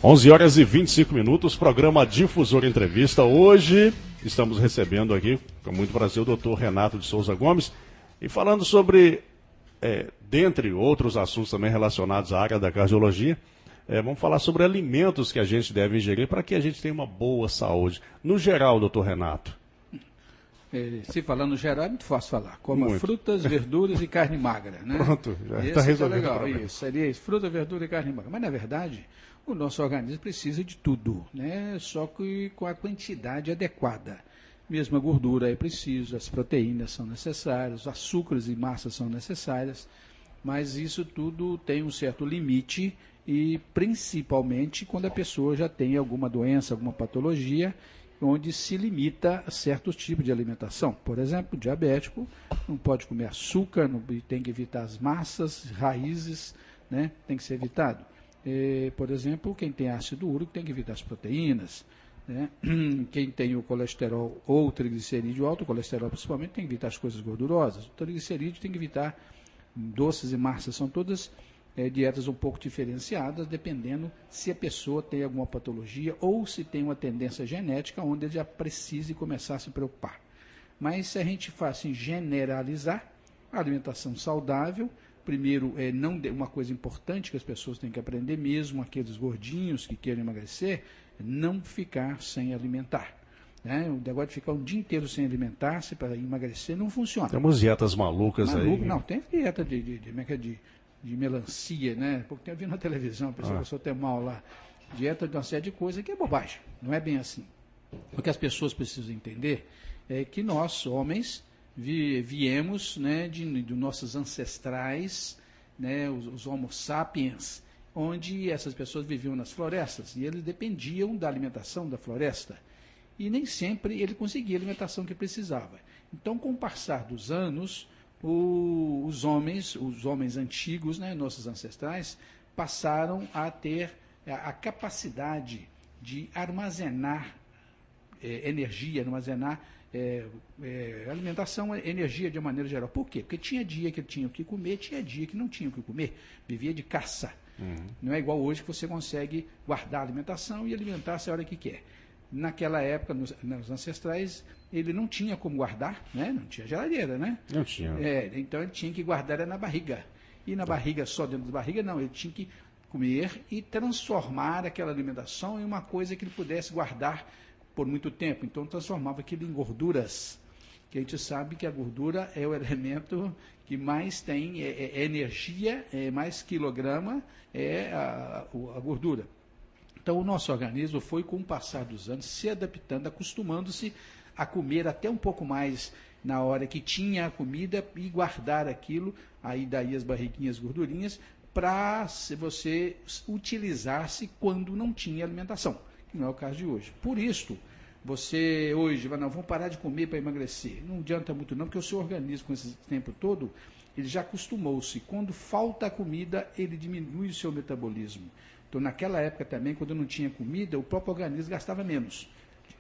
11h25, programa Difusor Entrevista. Hoje estamos recebendo aqui, com muito prazer, o Dr. Renato de Souza Gomes, e falando sobre, dentre outros assuntos também relacionados à área da cardiologia, vamos falar sobre alimentos que a gente deve ingerir para que a gente tenha uma boa saúde. No geral, doutor Renato. Se falar no geral é muito fácil falar. Coma frutas, verduras e carne magra, né? Pronto, já está resolvido. Legal, isso, seria isso, fruta, verdura e carne magra. Mas, na verdade, o nosso organismo precisa de tudo, né? Só que com a quantidade adequada. Mesmo a gordura é preciso, as proteínas são necessárias, os açúcares e massas são necessárias, mas isso tudo tem um certo limite e principalmente quando a pessoa já tem alguma doença, alguma patologia, onde se limita a certos tipos de alimentação. Por exemplo, o diabético não pode comer açúcar, tem que evitar as massas, raízes, né? Tem que ser evitado. Por exemplo, quem tem ácido úrico tem que evitar as proteínas, né? Quem tem o colesterol ou o triglicerídeo alto, o colesterol principalmente, tem que evitar as coisas gordurosas. O triglicerídeo tem que evitar doces e massas, são todas dietas um pouco diferenciadas, dependendo se a pessoa tem alguma patologia ou se tem uma tendência genética onde ele já precise começar a se preocupar. Mas se a gente faz assim, generalizar, a alimentação saudável, primeiro, uma coisa importante que as pessoas têm que aprender, mesmo aqueles gordinhos que querem emagrecer, não ficar sem alimentar. Né? O negócio de ficar um dia inteiro sem alimentar-se para emagrecer não funciona. Temos dietas malucas aí. Não, tem dieta de melancia, né? Porque tem vindo na televisão, a pessoa tem mal lá, dieta de uma série de coisas que é bobagem, não é bem assim. O que as pessoas precisam entender é que nós, homens, viemos, né, de nossos ancestrais, né, os Homo sapiens, onde essas pessoas viviam nas florestas e eles dependiam da alimentação da floresta. E nem sempre ele conseguia a alimentação que precisava. Então, com o passar dos anos, os homens antigos, né, nossos ancestrais, passaram a ter a capacidade de armazenar energia, armazenar alimentação, energia de uma maneira geral. Por quê? Porque tinha dia que tinha o que comer, tinha dia que não tinha o que comer. Vivia de caça. Não é igual hoje que você consegue guardar a alimentação e alimentar-se a hora que quer. Naquela época, nos ancestrais, ele não tinha como guardar, né? Não tinha geladeira, né? Não tinha. Então ele tinha que guardar na barriga. E na barriga, só dentro da barriga, não. Ele tinha que comer e transformar aquela alimentação em uma coisa que ele pudesse guardar por muito tempo. Então transformava aquilo em gorduras. Que a gente sabe que a gordura é o elemento que mais tem energia, mais quilograma, a gordura. Então, o nosso organismo foi, com o passar dos anos, se adaptando, acostumando-se a comer até um pouco mais na hora que tinha a comida e guardar aquilo, aí daí as barriguinhas, gordurinhas, para você utilizar-se quando não tinha alimentação, que não é o caso de hoje. Por isso, você hoje vai, não, vamos parar de comer para emagrecer. Não adianta muito não, porque o seu organismo, com esse tempo todo, ele já acostumou-se. Quando falta a comida, ele diminui o seu metabolismo. Então, naquela época também, quando não tinha comida, o próprio organismo gastava menos.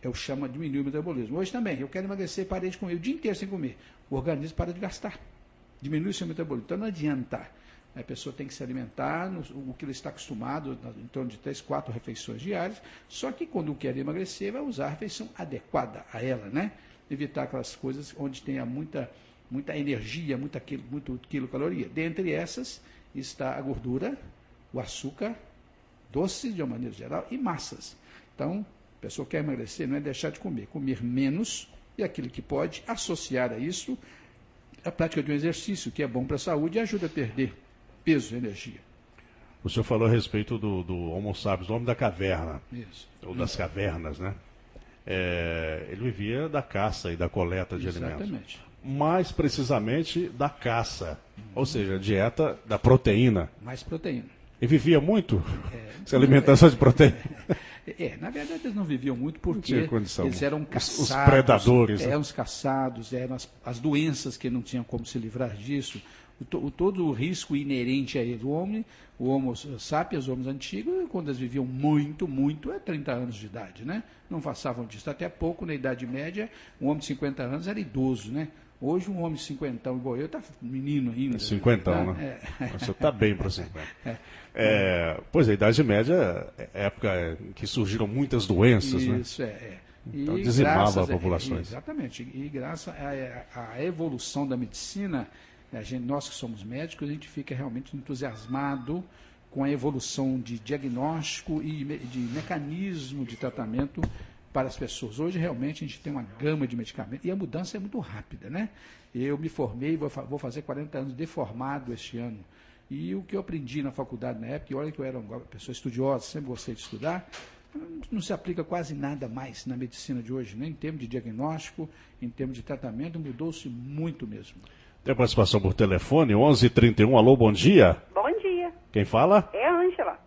Eu chamo de diminuir o metabolismo. Hoje também, eu quero emagrecer, parei de comer o dia inteiro sem comer. O organismo para de gastar, diminui o seu metabolismo. Então, não adianta. A pessoa tem que se alimentar, o que ele está acostumado, em torno de 3, 4 refeições diárias, só que quando quer emagrecer, vai usar a refeição adequada a ela, né? Evitar aquelas coisas onde tenha muita energia, muito quilocaloria. Dentre essas está a gordura, o açúcar, doces de uma maneira geral e massas. Então, a pessoa quer emagrecer, não é deixar de comer menos e aquilo que pode associar a isso a prática de um exercício que é bom para a saúde e ajuda a perder peso e energia. O senhor falou a respeito do Homo sapiens, o homem da caverna. Isso. Ou das cavernas, né? Ele vivia da caça e da coleta de alimentos. Exatamente. Mais precisamente da caça, ou seja, a dieta da proteína. Mais proteína. E vivia muito? Se alimentando só de proteína? Na verdade eles não viviam muito porque eles eram caçados. Os predadores. Os caçados, eram as doenças que não tinham como se livrar disso. Todo o risco inerente a ele. O Homo sapiens, os homens antigos, quando eles viviam muito, 30 anos de idade, né? Não passavam disso. Até pouco, na Idade Média, um homem de 50 anos era idoso, né? Hoje um homem cinquentão igual eu está menino ainda. Cinquentão, né? Você está bem para 50. Pois é, a Idade Média é época em que surgiram muitas doenças, né? Isso, Então dizimava a população. Exatamente. E graças à evolução da medicina, nós que somos médicos, a gente fica realmente entusiasmado com a evolução de diagnóstico e de mecanismo de tratamento para as pessoas. Hoje, realmente, a gente tem uma gama de medicamentos e a mudança é muito rápida, né? Eu me formei, vou fazer 40 anos de formado este ano. E o que eu aprendi na faculdade na época, e olha que eu era uma pessoa estudiosa, sempre gostei de estudar, não se aplica quase nada mais na medicina de hoje, né? Em termos de diagnóstico, em termos de tratamento, mudou-se muito mesmo. Tem participação por telefone, 11h31, alô, bom dia. Bom dia. Quem fala? É a Ângela.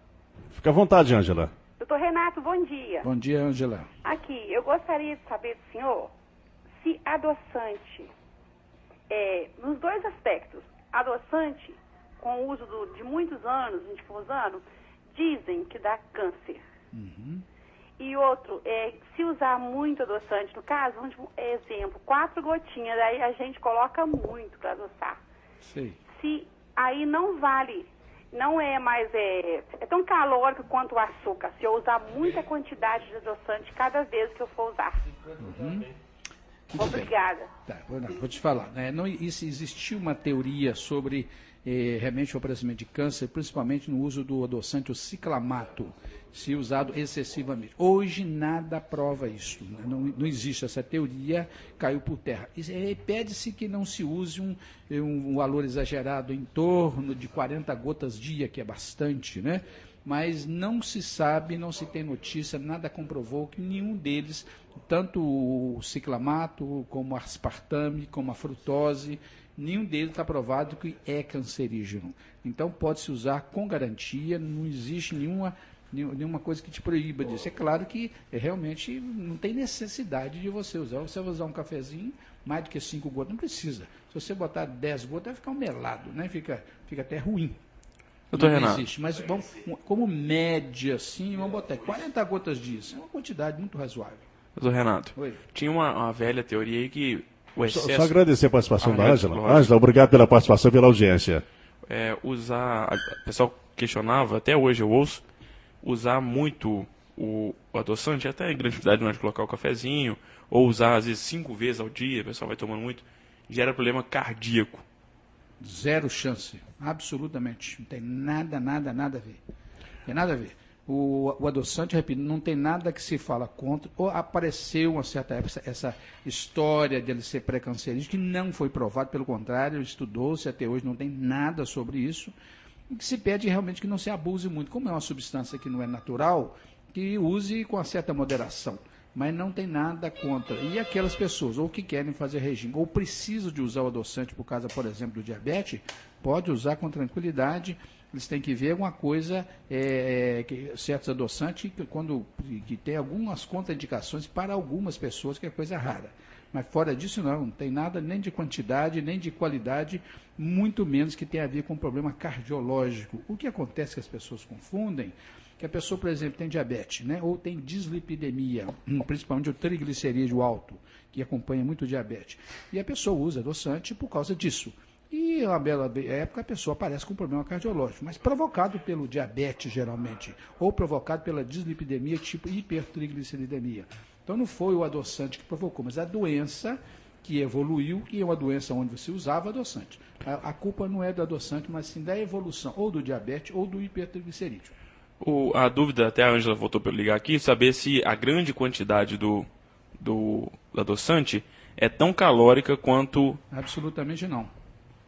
Fica à vontade, Ângela. Doutor Renato, bom dia. Bom dia, Ângela. Aqui, eu gostaria de saber do senhor se adoçante, nos dois aspectos, adoçante, com o uso de muitos anos, a gente for usando, dizem que dá câncer. Uhum. E outro, se usar muito adoçante, no caso, exemplo, 4 gotinhas, aí a gente coloca muito para adoçar. Sei. Se aí não vale, não é mais, é tão calórico quanto o açúcar, se eu usar muita quantidade de adoçante cada vez que eu for usar. Uhum. Obrigada. Tá, vou te falar. Existiu uma teoria sobre realmente o aparecimento de câncer, principalmente no uso do adoçante, o ciclamato, se usado excessivamente. Hoje nada prova isso. Né? Não existe essa teoria, caiu por terra. Pede-se que não se use um valor exagerado em torno de 40 gotas dia, que é bastante, né? Mas não se sabe, não se tem notícia, nada comprovou que nenhum deles, tanto o ciclamato, como o aspartame, como a frutose, nenhum deles está provado que é cancerígeno. Então pode-se usar com garantia, não existe nenhuma coisa que te proíba disso. É claro que realmente não tem necessidade de você usar. Você vai usar um cafezinho, mais do que 5 gotas, não precisa. Se você botar 10 gotas, vai ficar um melado, né? Fica até ruim. Doutor Não Renato. existe, mas como média, sim, vamos botar 40 gotas disso. É uma quantidade muito razoável. Doutor Renato, Oi. tinha uma velha teoria aí que o excesso... Só agradecer a participação da Ângela. lógico. Ângela, obrigado pela participação e pela audiência. O pessoal questionava, até hoje eu ouço, usar muito o adoçante, até em grande quantidade na hora de colocar o cafezinho, ou usar às vezes 5 vezes ao dia, o pessoal vai tomando muito, gera problema cardíaco. Zero chance, absolutamente. Não tem nada a ver. Tem nada a ver. O adoçante, repito, não tem nada que se fala contra. Ou apareceu uma certa época essa história de ele ser pré-cancerígeno, que não foi provado, pelo contrário, estudou-se até hoje, não tem nada sobre isso. E que se pede realmente que não se abuse muito. Como é uma substância que não é natural, que use com uma certa moderação. Mas não tem nada contra. E aquelas pessoas, ou que querem fazer regime, ou precisam de usar o adoçante por causa, por exemplo, do diabetes, pode usar com tranquilidade. Eles têm que ver alguma coisa, certos adoçantes, que tem algumas contraindicações para algumas pessoas, que é coisa rara. Mas fora disso não tem nada nem de quantidade, nem de qualidade, muito menos que tenha a ver com problema cardiológico. O que acontece que as pessoas confundem, que a pessoa, por exemplo, tem diabetes, né, ou tem dislipidemia, principalmente o triglicerídeo alto, que acompanha muito o diabetes. E a pessoa usa adoçante por causa disso. E uma bela época a pessoa aparece com problema cardiológico, mas provocado pelo diabetes geralmente, ou provocado pela dislipidemia tipo hipertrigliceridemia. Então não foi o adoçante que provocou, mas a doença que evoluiu, e é uma doença onde você usava adoçante. A culpa não é do adoçante, mas sim da evolução, ou do diabetes, ou do hipertriglicerídeo. A dúvida, até a Ângela voltou para ligar aqui, saber se a grande quantidade do adoçante é tão calórica quanto... Absolutamente não.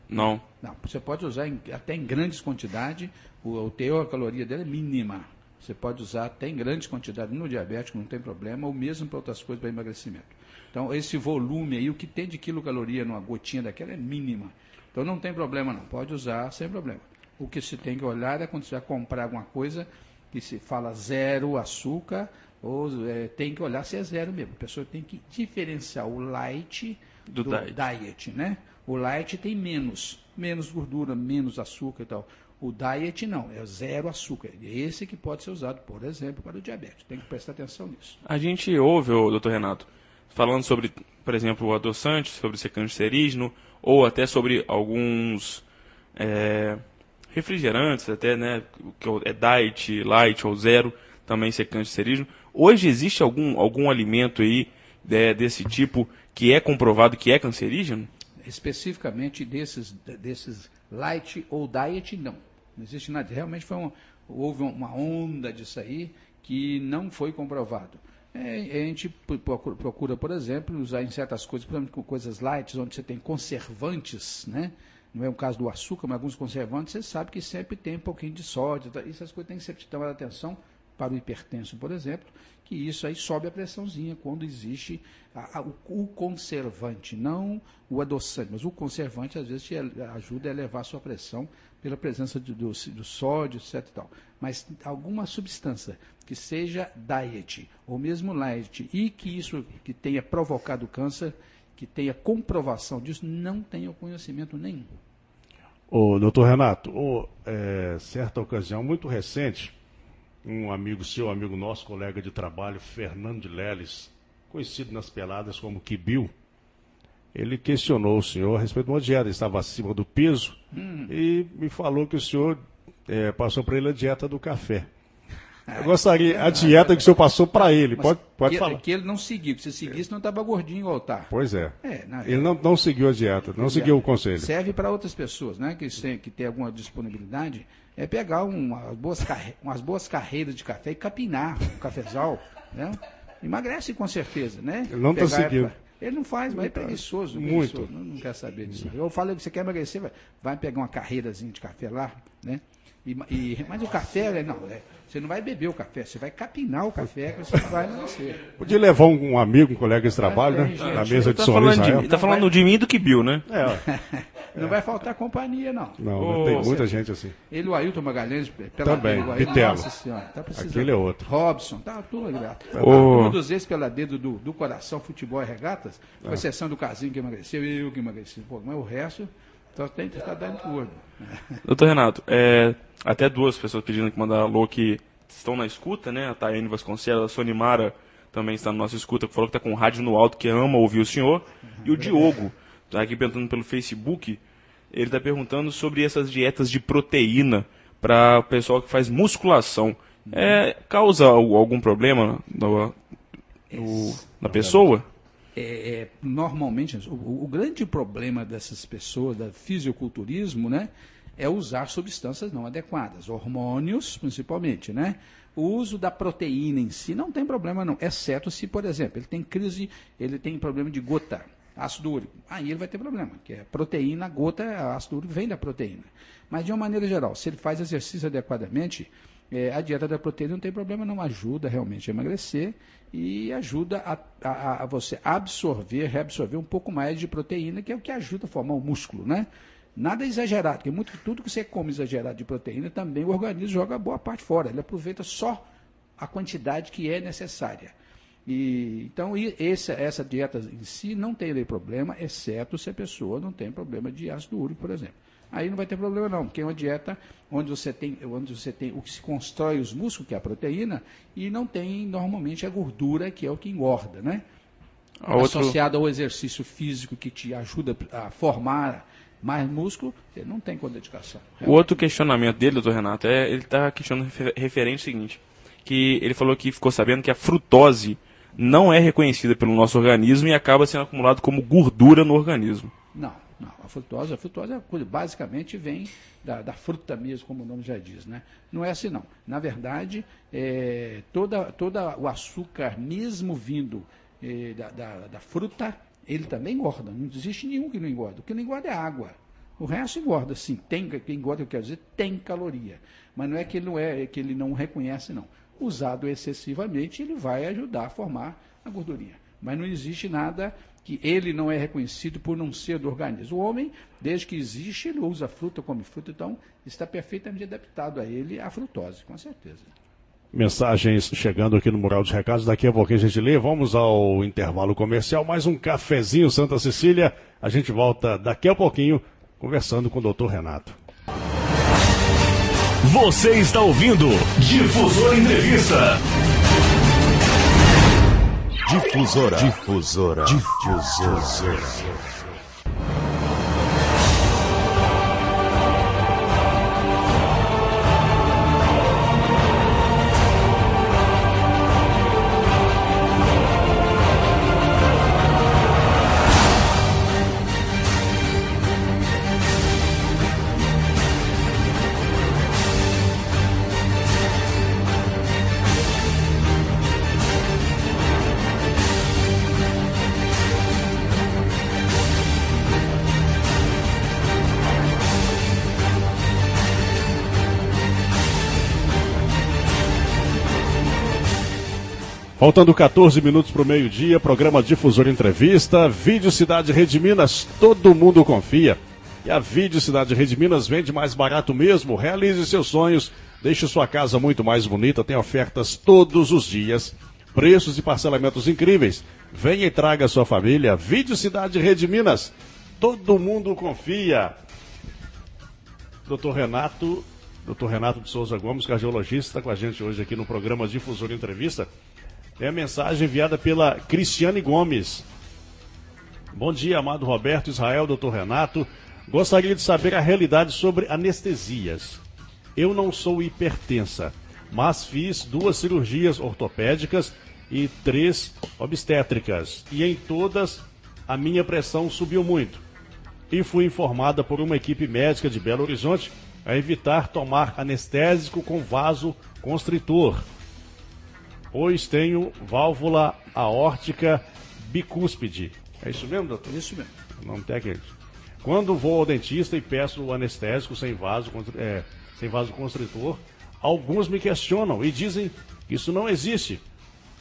Não. Não, você pode usar até em grandes quantidades, o teor, a caloria dele é mínima. Você pode usar até em grandes quantidades no diabético, não tem problema, ou mesmo para outras coisas, para emagrecimento. Então, esse volume aí, o que tem de quilocaloria numa gotinha daquela é mínima. Então, não tem problema não, pode usar sem problema. O que se tem que olhar é quando você vai comprar alguma coisa que se fala zero açúcar, ou tem que olhar se é zero mesmo. A pessoa tem que diferenciar o light do diet, né? O light tem menos gordura, menos açúcar e tal. O diet não, é zero açúcar. É esse que pode ser usado, por exemplo, para o diabetes. Tem que prestar atenção nisso. A gente ouve, doutor Renato, falando sobre, por exemplo, o adoçante, sobre ser cancerígeno, ou até sobre alguns refrigerantes, até, né, que é diet, light ou zero, também ser cancerígeno. Hoje existe algum alimento aí desse tipo que é comprovado que é cancerígeno? Especificamente desses light ou diet, não. Não existe nada. Realmente houve uma onda disso aí que não foi comprovado. A gente procura, por exemplo, usar em certas coisas, por exemplo, com coisas light, onde você tem conservantes, né? Não é o caso do açúcar, mas alguns conservantes, você sabe que sempre tem um pouquinho de sódio. Essas coisas tem que sempre chamar a atenção para o hipertenso, por exemplo, que isso aí sobe a pressãozinha quando existe o conservante, não o adoçante, mas o conservante às vezes te ajuda a elevar a sua pressão pela presença do sódio, etc. E tal. Mas alguma substância que seja diet ou mesmo light e que tenha provocado câncer, que tenha comprovação disso, não tenho conhecimento nenhum. Ô, doutor Renato, certa ocasião muito recente, um amigo seu, amigo nosso, colega de trabalho, Fernando de Leles, conhecido nas peladas como Quibil, ele questionou o senhor a respeito de uma dieta, ele estava acima do peso e me falou que o senhor passou para ele a dieta do café. Eu gostaria, a dieta que o senhor passou para ele, pode falar. Que ele não seguiu, se seguisse não estava gordinho igual tá. Pois é. Ele não seguiu a dieta, não seguiu o conselho. Serve para outras pessoas, né, que tem alguma disponibilidade, pegar umas boas carreiras de café e capinar um cafezal, né? Emagrece com certeza, né? Ele não está seguindo. Ele não faz, mas é preguiçoso. Muito. Não quer saber disso. Eu falei que você quer emagrecer, vai pegar uma carreirazinha de café lá, né? Mas o café, você não vai beber o café, você vai capinar o café que você vai emagrecer. Podia levar um amigo, um colega de trabalho, né? Na mesa de som Israel. Ele está falando de mim e do Quibil, né? Não vai faltar companhia, não. Não, tem muita gente assim. Ele, o Ailton Magalhães, também, Pitelo. Nossa senhora, tá precisando. Aquele é outro. Robson, tudo grato. Um dos ex-peladeiros do coração, futebol e regatas, com exceção do Casinho que emagreceu, eu que emagreci. Mas o resto só tem que estar dando gordo. Doutor Renato, até duas pessoas pedindo que mandar alô que estão na escuta, né? A Tayane Vasconcelos, a Sonimara também está na nossa escuta, que falou que está com o rádio no alto, que ama ouvir o senhor. E o Diogo, está aqui perguntando pelo Facebook, ele está perguntando sobre essas dietas de proteína para o pessoal que faz musculação. Causa algum problema na pessoa? Normalmente, o grande problema dessas pessoas, do fisiculturismo, né, é usar substâncias não adequadas, hormônios principalmente, né? O uso da proteína em si não tem problema não, exceto se, por exemplo, ele tem problema de gota, ácido úrico. Aí ele vai ter problema, que é proteína, gota, ácido úrico vem da proteína. Mas de uma maneira geral, se ele faz exercício adequadamente, a dieta da proteína não tem problema não, ajuda realmente a emagrecer e ajuda a você reabsorver um pouco mais de proteína, que é o que ajuda a formar o músculo, né? Nada exagerado, porque tudo que você come exagerado de proteína, também o organismo joga boa parte fora, ele aproveita só a quantidade que é necessária. Então, essa dieta em si não tem problema, exceto se a pessoa não tem problema de ácido úrico, por exemplo. Aí não vai ter problema não, porque é uma dieta onde você tem o que se constrói os músculos, que é a proteína, e não tem normalmente a gordura, que é o que engorda, né? Associado ao exercício físico que te ajuda a formar mais músculo, você não tem contraindicação. O outro questionamento dele, doutor Renato, ele está questionando referente ao seguinte, que ele falou que ficou sabendo que a frutose não é reconhecida pelo nosso organismo e acaba sendo acumulado como gordura no organismo. Não. A frutose basicamente vem da fruta mesmo, como o nome já diz, né? Não é assim não. Na verdade, toda o açúcar mesmo vindo da fruta, ele também engorda. Não existe nenhum que não engorda. O que não engorda é água. O resto engorda, sim. Engorda, eu quero dizer, tem caloria. Mas não é que ele não reconhece, não. Usado excessivamente, ele vai ajudar a formar a gordurinha. Mas não existe nada que ele não é reconhecido por não ser do organismo. O homem, desde que existe, ele usa fruta, come fruta, então está perfeitamente adaptado a ele a frutose, com certeza. Mensagens chegando aqui no Mural dos Recados, daqui a pouquinho a gente lê, vamos ao intervalo comercial, mais um cafezinho Santa Cecília, a gente volta daqui a pouquinho conversando com o doutor Renato. Você está ouvindo Difusor Entrevista. Difusora. Faltando 14 minutos para o meio-dia, programa Difusora Entrevista, Vídeo Cidade Rede Minas, todo mundo confia. E a Vídeo Cidade Rede Minas vende mais barato mesmo. Realize seus sonhos, deixe sua casa muito mais bonita, tem ofertas todos os dias, preços e parcelamentos incríveis. Venha e traga a sua família. Vídeo Cidade Rede Minas, todo mundo confia. Doutor Renato de Souza Gomes, cardiologista, está com a gente hoje aqui no programa Difusora Entrevista. É a mensagem enviada pela Cristiane Gomes. Bom dia, amado Roberto, Israel, doutor Renato. Gostaria de saber a realidade sobre anestesias. Eu não sou hipertensa, mas fiz 2 cirurgias ortopédicas e 3 obstétricas. E em todas, a minha pressão subiu muito. E fui informada por uma equipe médica de Belo Horizonte a evitar tomar anestésico com vasoconstritor, pois tenho válvula aórtica bicúspide. É isso mesmo, doutor? Isso mesmo. Nome técnico. Quando vou ao dentista e peço o anestésico sem vasoconstritor, alguns me questionam e dizem que isso não existe.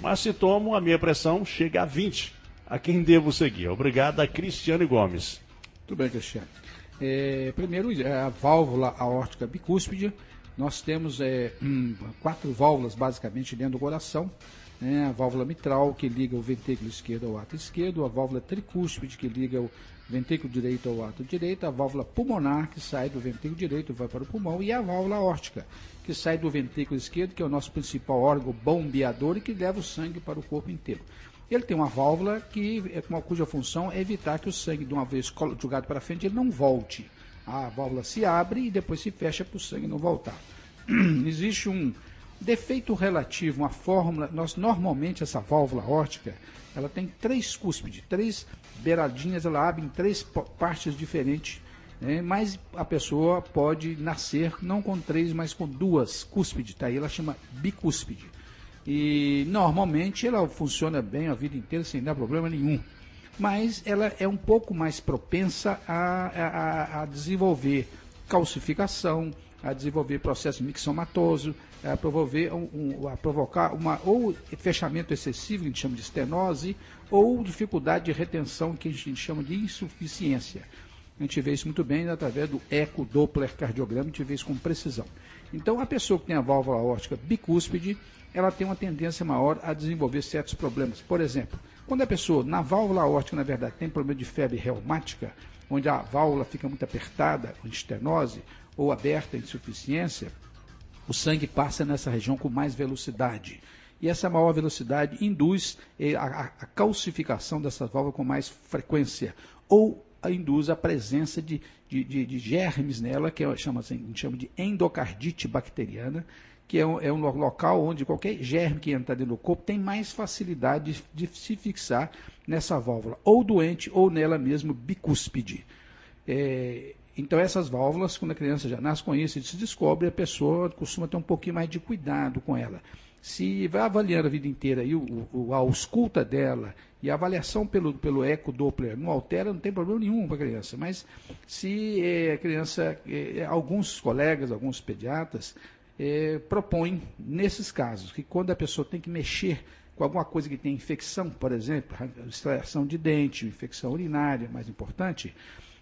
Mas se tomo, a minha pressão chega a 20. A quem devo seguir? Obrigado, Cristiane Gomes. Tudo bem, Cristiane. Primeiro, a válvula aórtica bicúspide. Nós temos 4 válvulas basicamente dentro do coração, né? A válvula mitral, que liga o ventrículo esquerdo ao átrio esquerdo, a válvula tricúspide, que liga o ventrículo direito ao átrio direito, a válvula pulmonar, que sai do ventrículo direito e vai para o pulmão, e a válvula aórtica, que sai do ventrículo esquerdo, que é o nosso principal órgão bombeador e que leva o sangue para o corpo inteiro. Ele tem uma válvula cuja função é evitar que o sangue, de uma vez jogado para frente, ele não volte. A válvula se abre e depois se fecha para o sangue não voltar. Existe um defeito relativo, uma fórmula. Normalmente essa válvula aórtica, ela tem 3 cúspides, 3 beiradinhas, ela abre em 3 partes diferentes, né? Mas a pessoa pode nascer não com 3, mas com 2 cúspides, tá? Aí ela chama bicúspide. E normalmente ela funciona bem a vida inteira sem dar problema nenhum. Mas ela é um pouco mais propensa a desenvolver calcificação, a desenvolver processo mixomatoso, a provocar ou fechamento excessivo, que a gente chama de estenose, ou dificuldade de retenção, que a gente chama de insuficiência. A gente vê isso muito bem através do eco-doppler cardiograma, a gente vê isso com precisão. Então, a pessoa que tem a válvula aórtica bicúspide, ela tem uma tendência maior a desenvolver certos problemas. Por exemplo, quando a pessoa, na válvula aórtica, na verdade, tem problema de febre reumática, onde a válvula fica muito apertada, com estenose, ou aberta, insuficiência, o sangue passa nessa região com mais velocidade. E essa maior velocidade induz a calcificação dessas válvulas com mais frequência, ou induz a presença de germes nela, que a gente chama de endocardite bacteriana, que é um local onde qualquer germe que entra dentro do corpo tem mais facilidade de se fixar nessa válvula, ou doente, ou nela mesmo bicúspide. Então essas válvulas, quando a criança já nasce com isso e se descobre, a pessoa costuma ter um pouquinho mais de cuidado com ela. Se vai avaliando a vida inteira e a ausculta dela e a avaliação pelo eco-doppler não altera, não tem problema nenhum para a criança. Mas se a criança, alguns colegas, alguns pediatras, propõem, nesses casos, que quando a pessoa tem que mexer com alguma coisa que tem infecção, por exemplo, extração de dente, infecção urinária, mais importante,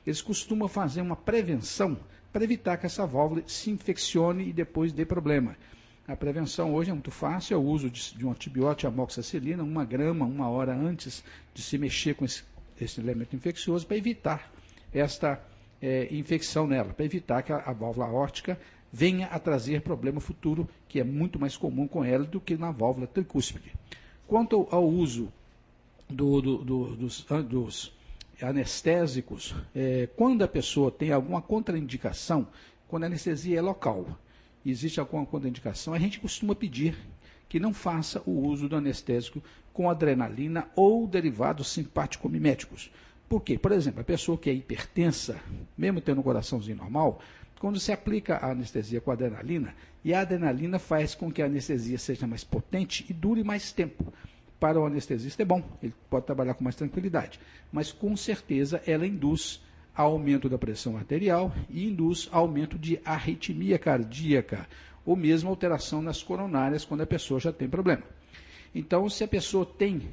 eles costumam fazer uma prevenção para evitar que essa válvula se infeccione e depois dê problema. A prevenção hoje é muito fácil, é o uso de um antibiótico, amoxicilina, 1 grama, 1 hora antes de se mexer com esse elemento infeccioso, para evitar esta infecção nela, para evitar que a válvula aórtica venha a trazer problema futuro, que é muito mais comum com ela do que na válvula tricúspide. Quanto ao uso dos anestésicos, quando a pessoa tem alguma contraindicação, quando a anestesia é local, existe alguma contraindicação, a gente costuma pedir que não faça o uso do anestésico com adrenalina ou derivados simpático-miméticos. Por quê? Por exemplo, a pessoa que é hipertensa, mesmo tendo um coraçãozinho normal, quando se aplica a anestesia com adrenalina, e a adrenalina faz com que a anestesia seja mais potente e dure mais tempo. Para o anestesista é bom, ele pode trabalhar com mais tranquilidade, mas com certeza ela induz aumento da pressão arterial e induz aumento de arritmia cardíaca, ou mesmo alteração nas coronárias quando a pessoa já tem problema. Então, se a pessoa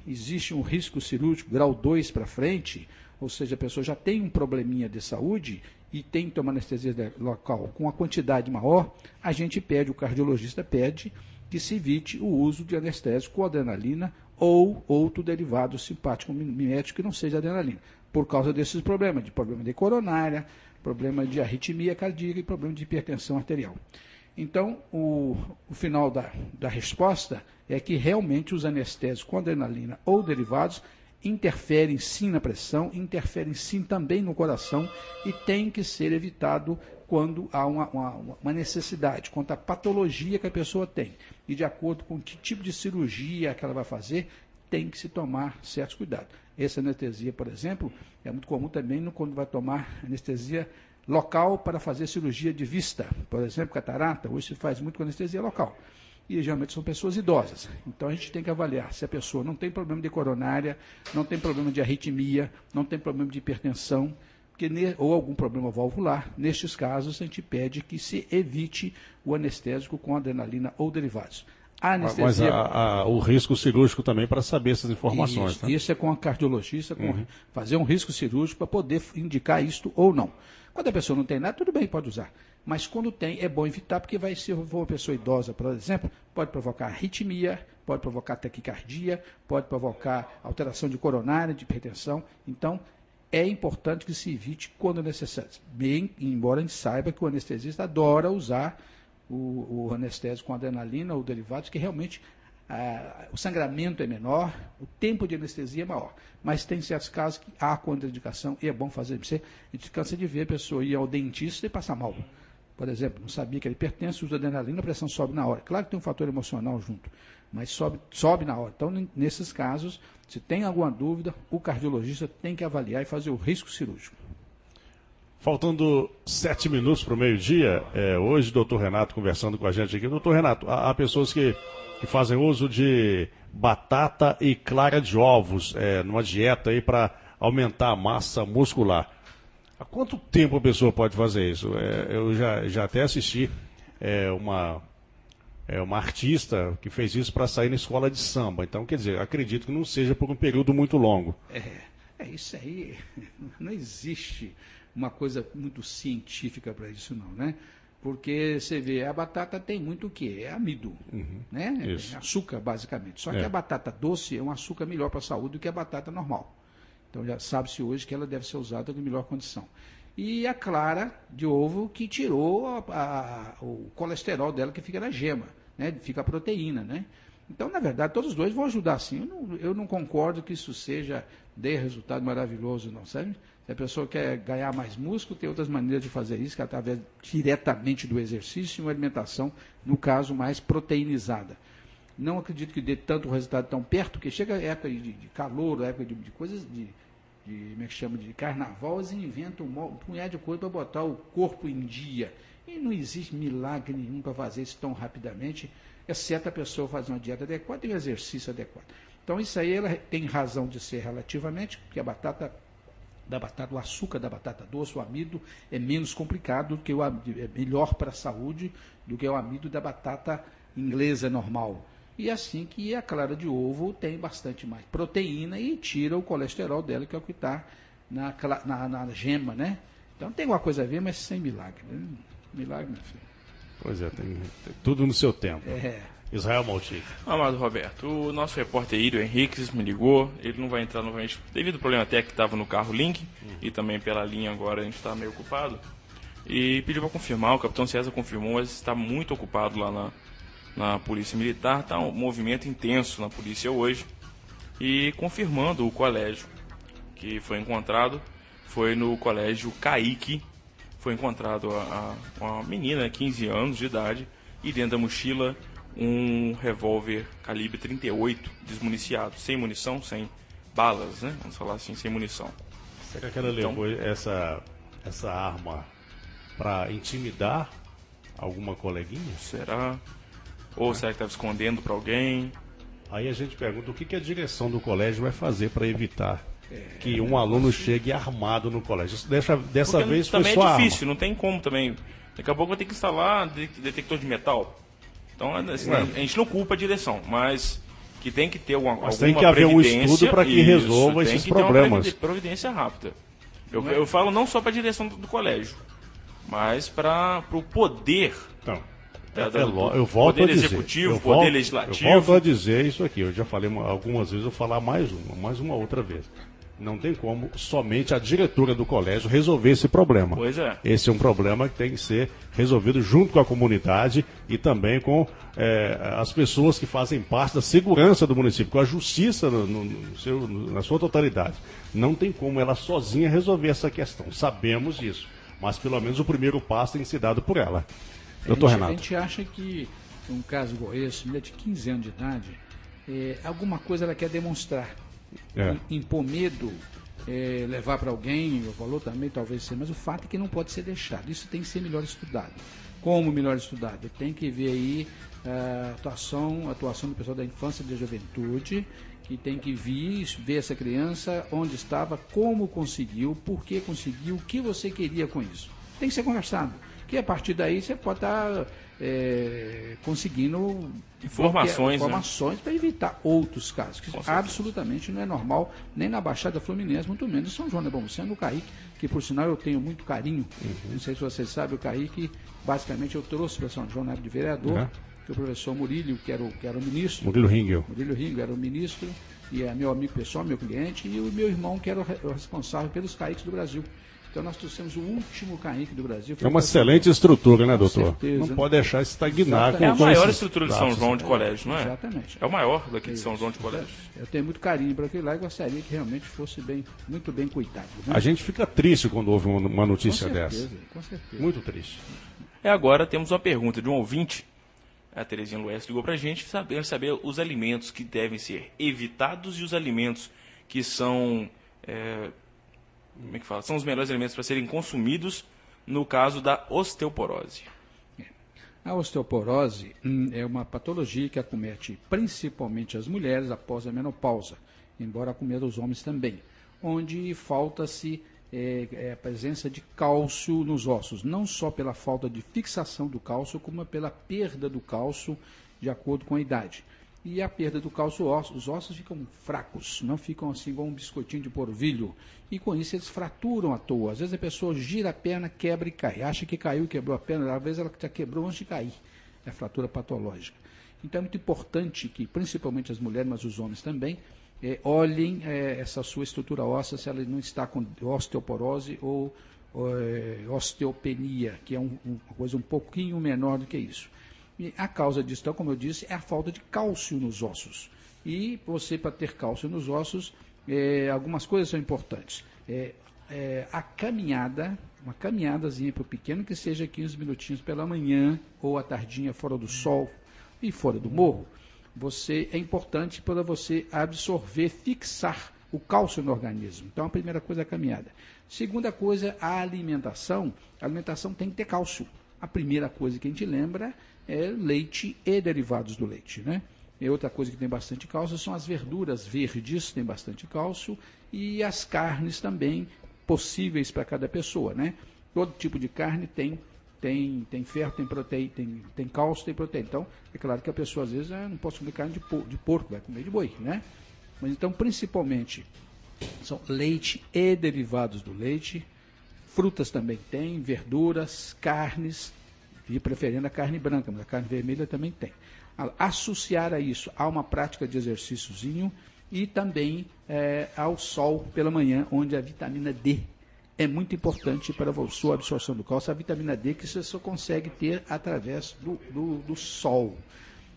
existe um risco cirúrgico grau 2 para frente, ou seja, a pessoa já tem um probleminha de saúde e tem que tomar anestesia local com uma quantidade maior, a gente pede, o cardiologista pede, que se evite o uso de anestésico com adrenalina ou outro derivado simpático mimético que não seja adrenalina, por causa desses problemas, de problema de coronária, problema de arritmia cardíaca e problema de hipertensão arterial. Então, o final da resposta é que realmente os anestésicos com adrenalina ou derivados interferem sim na pressão, interferem sim também no coração e tem que ser evitado quando há uma necessidade, quanto à patologia que a pessoa tem. E de acordo com que tipo de cirurgia que ela vai fazer, tem que se tomar certos cuidados. Essa anestesia, por exemplo, é muito comum também quando vai tomar anestesia local para fazer cirurgia de vista. Por exemplo, catarata, hoje se faz muito com anestesia local. E geralmente são pessoas idosas. Então a gente tem que avaliar se a pessoa não tem problema de coronária, não tem problema de arritmia, não tem problema de hipertensão, ou algum problema valvular. Nestes casos, a gente pede que se evite o anestésico com adrenalina ou derivados. A anestesia... Mas o risco cirúrgico também para saber essas informações. Isso, né? Isso é com a cardiologista, fazer um risco cirúrgico para poder indicar isto ou não. Quando a pessoa não tem nada, tudo bem, pode usar. Mas quando tem, é bom evitar, porque se for uma pessoa idosa, por exemplo, pode provocar arritmia, pode provocar taquicardia, pode provocar alteração de coronária, de hipertensão. Então, é importante que se evite quando necessário. Bem, embora a gente saiba que o anestesista adora usar o anestésico com adrenalina ou derivados, que realmente o sangramento é menor, o tempo de anestesia é maior. Mas tem certos casos que há contraindicação e é bom fazer. A gente cansa de ver a pessoa ir ao dentista e passar mal. Por exemplo, não sabia que ele pertence, usa adrenalina, a pressão sobe na hora. Claro que tem um fator emocional junto, mas sobe na hora. Então, nesses casos, se tem alguma dúvida, o cardiologista tem que avaliar e fazer o risco cirúrgico. Faltando 7 minutos para o meio-dia, hoje o doutor Renato conversando com a gente aqui. Doutor Renato, há pessoas que fazem uso de batata e clara de ovos numa dieta aí para aumentar a massa muscular. Há quanto tempo a pessoa pode fazer isso? Eu já até assisti uma artista que fez isso para sair na escola de samba. Então, quer dizer, acredito que não seja por um período muito longo. Isso aí, não existe uma coisa muito científica para isso não, né? Porque você vê, a batata tem muito o quê? É amido, né? É açúcar, basicamente. Só que a batata doce é um açúcar melhor para a saúde do que a batata normal. Então já sabe-se hoje que ela deve ser usada em melhor condição. E a clara de ovo que tirou o colesterol dela que fica na gema, né? Fica a proteína, né? Então, na verdade, todos os dois vão ajudar sim. Eu não concordo que isso dê resultado maravilhoso, não, sabe? Se a pessoa quer ganhar mais músculo, tem outras maneiras de fazer isso, que é através diretamente do exercício e uma alimentação, no caso, mais proteinizada. Não acredito que dê tanto resultado tão perto, porque chega a época de calor, a época de coisas como é que chama, de carnaval, eles inventam um punhado de coisa para botar o corpo em dia. E não existe milagre nenhum para fazer isso tão rapidamente, exceto a pessoa fazer uma dieta adequada e um exercício adequado. Então isso aí ela tem razão de ser relativamente, porque o açúcar da batata doce, o amido, é menos complicado do que é melhor para a saúde do que o amido da batata inglesa normal. E assim que a clara de ovo tem bastante mais proteína e tira o colesterol dela, que é o que está na gema, né? Então tem uma coisa a ver, mas sem milagre. Né? Milagre, meu filho. Pois é, tem tudo no seu tempo. Israel Maltic. Amado Roberto, o nosso repórter Írio Henriques me ligou, ele não vai entrar novamente devido ao problema até que estava no carro Link e também pela linha agora a gente está meio ocupado, e pediu para confirmar, o capitão César confirmou, mas está muito ocupado lá na Polícia Militar, está um movimento intenso na polícia hoje, e confirmando o colégio que foi encontrado. Foi no colégio Caique, foi encontrado uma menina, 15 anos de idade, e dentro da mochila um revólver calibre 38 desmuniciado, sem munição, sem balas, né? Vamos falar assim, sem munição. Será que ela levou essa arma para intimidar alguma coleguinha? Será? Ou será que estava escondendo para alguém? Aí a gente pergunta o que a direção do colégio vai fazer para evitar que um aluno chegue armado no colégio. Dessa vez foi também só é difícil, arma. não tem como também. Daqui a pouco vai ter que instalar detector de metal. Então assim, a gente não culpa a direção, mas que tem que ter alguma tem que haver um estudo para que resolva esses problemas. Tem que ter uma providência rápida. Eu falo não só para a direção do colégio, mas para o poder. Então, eu volto poder a dizer, executivo, poder legislativo. Eu volto a dizer isso aqui. Eu já falei algumas vezes, eu vou falar mais uma outra vez. Não tem como somente a diretora do colégio resolver esse problema. Pois é. Esse é um problema que tem que ser resolvido junto com a comunidade e também com as pessoas que fazem parte da segurança do município, com a justiça na sua totalidade. Não tem como ela sozinha resolver essa questão. Sabemos disso, mas pelo menos o primeiro passo tem que ser dado por ela. Doutor Renato. A gente acha que um caso igual esse, mulher de 15 anos de idade, alguma coisa ela quer demonstrar. Impor medo, levar para alguém, o valor também talvez seja, mas o fato é que não pode ser deixado. Isso tem que ser melhor estudado. Como melhor estudado? Tem que ver aí a atuação do pessoal da infância e da juventude, que tem que ver essa criança, onde estava, como conseguiu, por que conseguiu, o que você queria com isso. Tem que ser conversado. Que a partir daí você pode estar conseguindo informações para evitar outros casos, que absolutamente não é normal, nem na Baixada Fluminense, muito menos em São João da Boa, no Caique, que por sinal eu tenho muito carinho. Não sei se vocês sabem, o Caique, basicamente eu trouxe para São João na época de vereador, que o professor Murílio, que era o ministro. Murílio Ringel era o ministro, e é meu amigo pessoal, meu cliente, e o meu irmão, que era o responsável pelos Caiques do Brasil. Então nós trouxemos o último Caique do Brasil. É uma excelente estrutura, né, doutor? Certeza, não pode deixar estagnar. É a maior estrutura de São João de colégio, não é? Exatamente. É o maior daqui de São João de colégio. Eu tenho muito carinho para aquele lá e gostaria que realmente fosse muito bem cuidado. Né? A gente fica triste quando ouve uma notícia dessa. Com certeza. Muito triste. Agora temos uma pergunta de um ouvinte. A Terezinha Luiz ligou para a gente saber os alimentos que devem ser evitados e os alimentos que são... como é que fala? São os melhores alimentos para serem consumidos no caso da osteoporose. A osteoporose é uma patologia que acomete principalmente as mulheres após a menopausa, embora acometa os homens também, onde falta-se a presença de cálcio nos ossos, não só pela falta de fixação do cálcio, como pela perda do cálcio de acordo com a idade. E a perda do cálcio, os ossos ficam fracos, não ficam assim igual um biscoitinho de polvilho. E com isso eles fraturam à toa. Às vezes a pessoa gira a perna, quebra e cai. Acha que caiu e quebrou a perna, às vezes ela já quebrou antes de cair. É fratura patológica. Então é muito importante que, principalmente as mulheres, mas os homens também, olhem essa sua estrutura óssea, se ela não está com osteoporose ou osteopenia, que é uma coisa um pouquinho menor do que isso. E a causa disso, então, como eu disse, é a falta de cálcio nos ossos. E você, para ter cálcio nos ossos, algumas coisas são importantes. A caminhada, uma caminhadazinha para o pequeno, que seja 15 minutinhos pela manhã, ou à tardinha, fora do sol e fora do morro, é importante para você absorver, fixar o cálcio no organismo. Então, a primeira coisa é a caminhada. Segunda coisa, a alimentação. A alimentação tem que ter cálcio. A primeira coisa que a gente lembra é leite e derivados do leite, né? E outra coisa que tem bastante cálcio são as verduras verdes, tem bastante cálcio, e as carnes também, possíveis para cada pessoa, né? Todo tipo de carne tem ferro, tem proteína, tem cálcio, tem proteína. Então, é claro que a pessoa às vezes não pode comer carne de porco, vai comer de boi, né? Mas então, principalmente, são leite e derivados do leite, frutas também tem, verduras, carnes, e preferendo a carne branca, mas a carne vermelha também tem. Associar a isso a uma prática de exercíciozinho e também ao sol pela manhã, onde a vitamina D é muito importante para a sua absorção do cálcio. A vitamina D que você só consegue ter através do sol.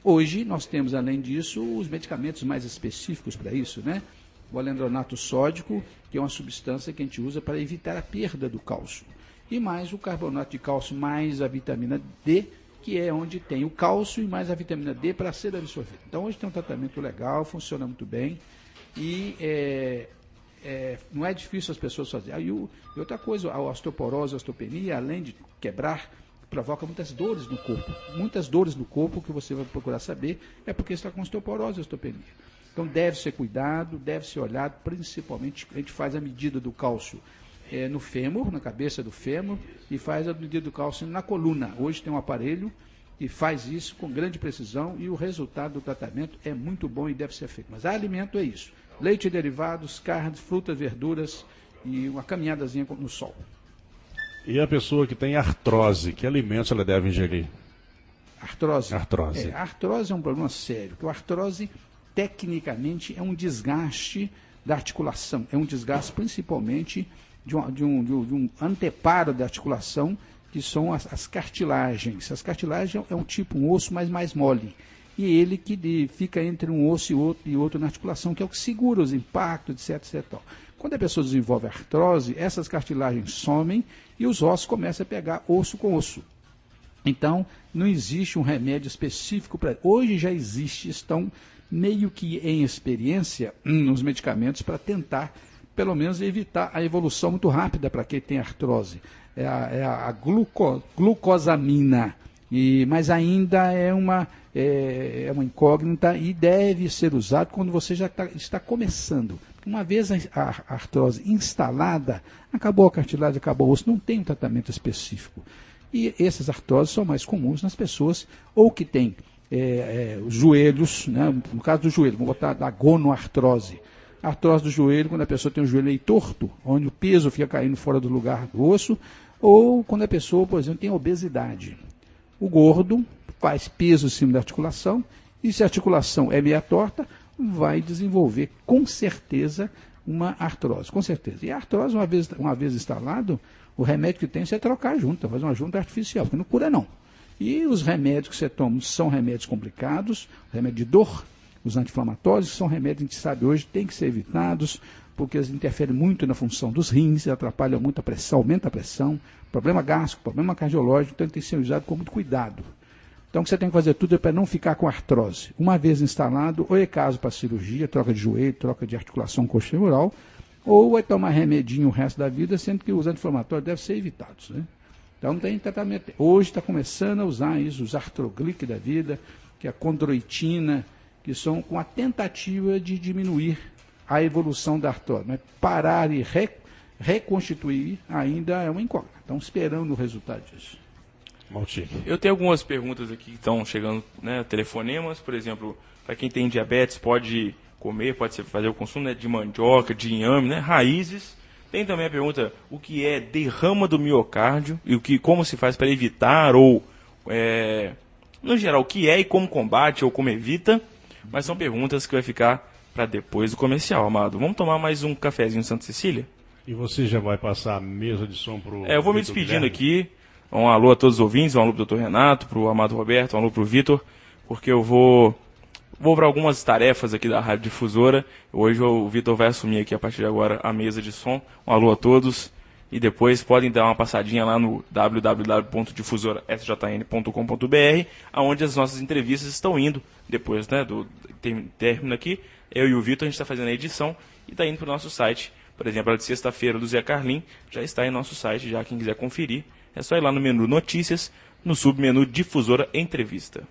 Hoje, nós temos, além disso, os medicamentos mais específicos para isso, né? O alendronato sódico, que é uma substância que a gente usa para evitar a perda do cálcio. E mais o carbonato de cálcio, mais a vitamina D, que é onde tem o cálcio e mais a vitamina D para ser absorvida. Então, hoje tem um tratamento legal, funciona muito bem. E não é difícil as pessoas fazerem. E outra coisa, a osteoporose, a osteopenia, além de quebrar, provoca muitas dores no corpo. Muitas dores no corpo, que você vai procurar saber, é porque está com osteoporose e osteopenia. Então deve ser cuidado, deve ser olhado, principalmente a gente faz a medida do cálcio no fêmur, na cabeça do fêmur, e faz a medida do cálcio na coluna. Hoje tem um aparelho que faz isso com grande precisão e o resultado do tratamento é muito bom e deve ser feito. Mas alimento é isso, leite e derivados, carnes, frutas, verduras e uma caminhadazinha no sol. E a pessoa que tem artrose, que alimentos ela deve ingerir? Artrose? Artrose. A artrose é um problema sério, porque a artrose, tecnicamente, é um desgaste da articulação, é um desgaste principalmente de um anteparo da articulação, que são as cartilagens. As cartilagens é um osso mais mole, e ele que fica entre um osso e outro na articulação, que é o que segura os impactos, etc. Quando a pessoa desenvolve artrose, essas cartilagens somem e os ossos começam a pegar osso com osso. Então, não existe um remédio específico para... Hoje já existe, estão meio que em experiência nos medicamentos para tentar, pelo menos, evitar a evolução muito rápida para quem tem artrose. É a glucosamina, mas ainda é uma incógnita e deve ser usado quando você já está começando. Uma vez a artrose instalada, acabou a cartilagem, acabou o osso, não tem um tratamento específico. E essas artroses são mais comuns nas pessoas ou que têm os joelhos, né? No caso do joelho, vamos botar a gonoartrose. A artrose do joelho, quando a pessoa tem o joelho meio torto, onde o peso fica caindo fora do lugar do osso, ou quando a pessoa, por exemplo, tem obesidade. O gordo faz peso em cima da articulação, e se a articulação é meia torta, vai desenvolver com certeza uma artrose, com certeza. E a artrose, uma vez instalado, o remédio que tem é trocar a junta, fazer uma junta artificial, porque não cura não. E os remédios que você toma são remédios complicados, remédio de dor, os anti-inflamatórios, são remédios que a gente sabe hoje têm que ser evitados, porque eles interferem muito na função dos rins, atrapalham muito a pressão, aumenta a pressão, problema gástrico, problema cardiológico, então tem que ser usado com muito cuidado. Então o que você tem que fazer tudo é para não ficar com artrose. Uma vez instalado, ou é caso para cirurgia, troca de joelho, troca de articulação coxofemoral, ou vai tomar remedinho o resto da vida, sendo que os anti-inflamatórios devem ser evitados, né? Então não tem tratamento. Hoje está começando a usar isso, os artroglic da vida, que é a condroitina, que são com a tentativa de diminuir a evolução da artrose. Mas parar e reconstituir ainda é uma incógnita. Estamos esperando o resultado disso. Maltinho. Eu tenho algumas perguntas aqui que estão chegando, né, telefonemas, por exemplo, para quem tem diabetes pode comer, pode fazer o consumo, né, de mandioca, de inhame, né, raízes. Tem também a pergunta, o que é derrama do miocárdio e como se faz para evitar ou, no geral, o que é e como combate ou como evita, mas são perguntas que vai ficar para depois do comercial, Amado. Vamos tomar mais um cafezinho Santa Cecília? E você já vai passar a mesa de som para o... Eu vou me despedindo aqui. Um alô a todos os ouvintes, um alô para o Dr. Renato, para o Amado Roberto, um alô para o Vitor, porque eu vou para algumas tarefas aqui da Rádio Difusora. Hoje o Vitor vai assumir aqui a partir de agora a mesa de som. Um alô a todos e depois podem dar uma passadinha lá no www.difusorasjn.com.br, aonde as nossas entrevistas estão indo. Depois, né, do término aqui, eu e o Vitor, a gente está fazendo a edição e está indo para o nosso site. Por exemplo, a de sexta-feira do Zé Carlim já está em nosso site, já quem quiser conferir. É só ir lá no menu Notícias, no submenu Difusora Entrevista.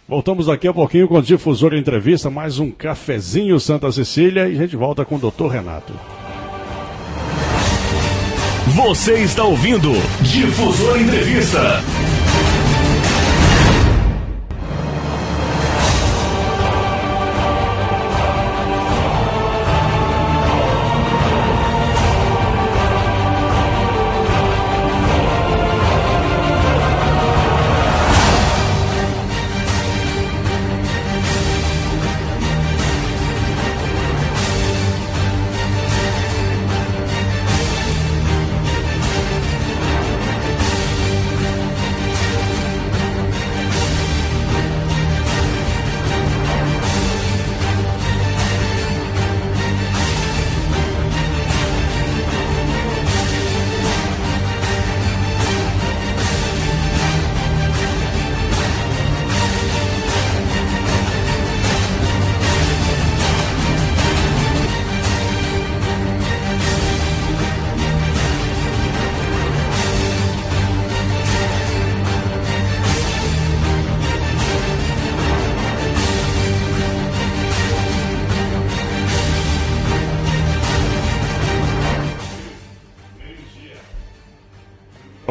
Voltamos daqui a pouquinho com Difusora Entrevista, mais um cafezinho Santa Cecília e a gente volta com o Dr. Renato. Você está ouvindo Difusora Entrevista.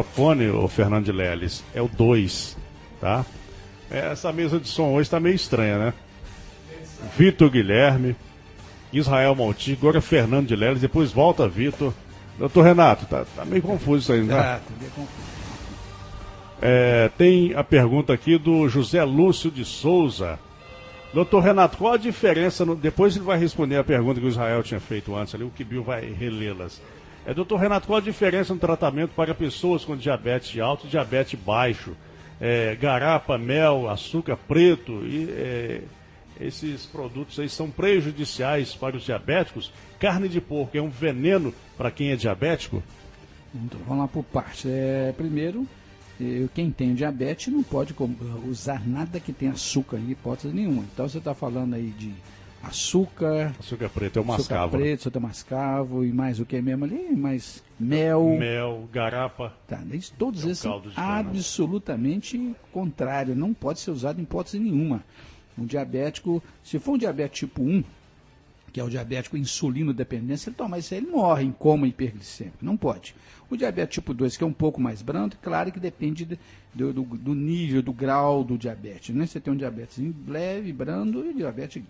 Fone, o Fernando de Leles, é o 2, tá? Essa mesa de som hoje tá meio estranha, né? Vitor Guilherme, Israel Monti, agora Fernando de Leles, depois volta Vitor. Doutor Renato, tá meio confuso isso aí, né? Tá meio confuso. Tem a pergunta aqui do José Lúcio de Souza. Doutor Renato, qual a diferença, depois ele vai responder a pergunta que o Israel tinha feito antes ali, o Kibio vai relê-las. Doutor Renato, qual a diferença no tratamento para pessoas com diabetes alto e diabetes baixo? Garapa, mel, açúcar preto, esses produtos aí são prejudiciais para os diabéticos? Carne de porco é um veneno para quem é diabético? Então, vamos lá por partes. Primeiro, quem tem diabetes não pode usar nada que tenha açúcar em hipótese nenhuma. Então você está falando aí de açúcar. Açúcar preto é o mascavo. Açúcar preto, açúcar mascavo e mais o que mesmo ali? Mais mel. Mel, garapa. Tá, todos esses são absolutamente contrários. Não pode ser usado em hipótese nenhuma. Um diabético, se for um diabetes tipo 1, que é o diabético insulino dependente, ele toma isso aí, ele morre em coma hiperglicêmico. Não pode. O diabetes tipo 2, que é um pouco mais brando, claro que depende do nível, do grau do diabetes. Né? Você tem um diabetes leve, brando e diabetes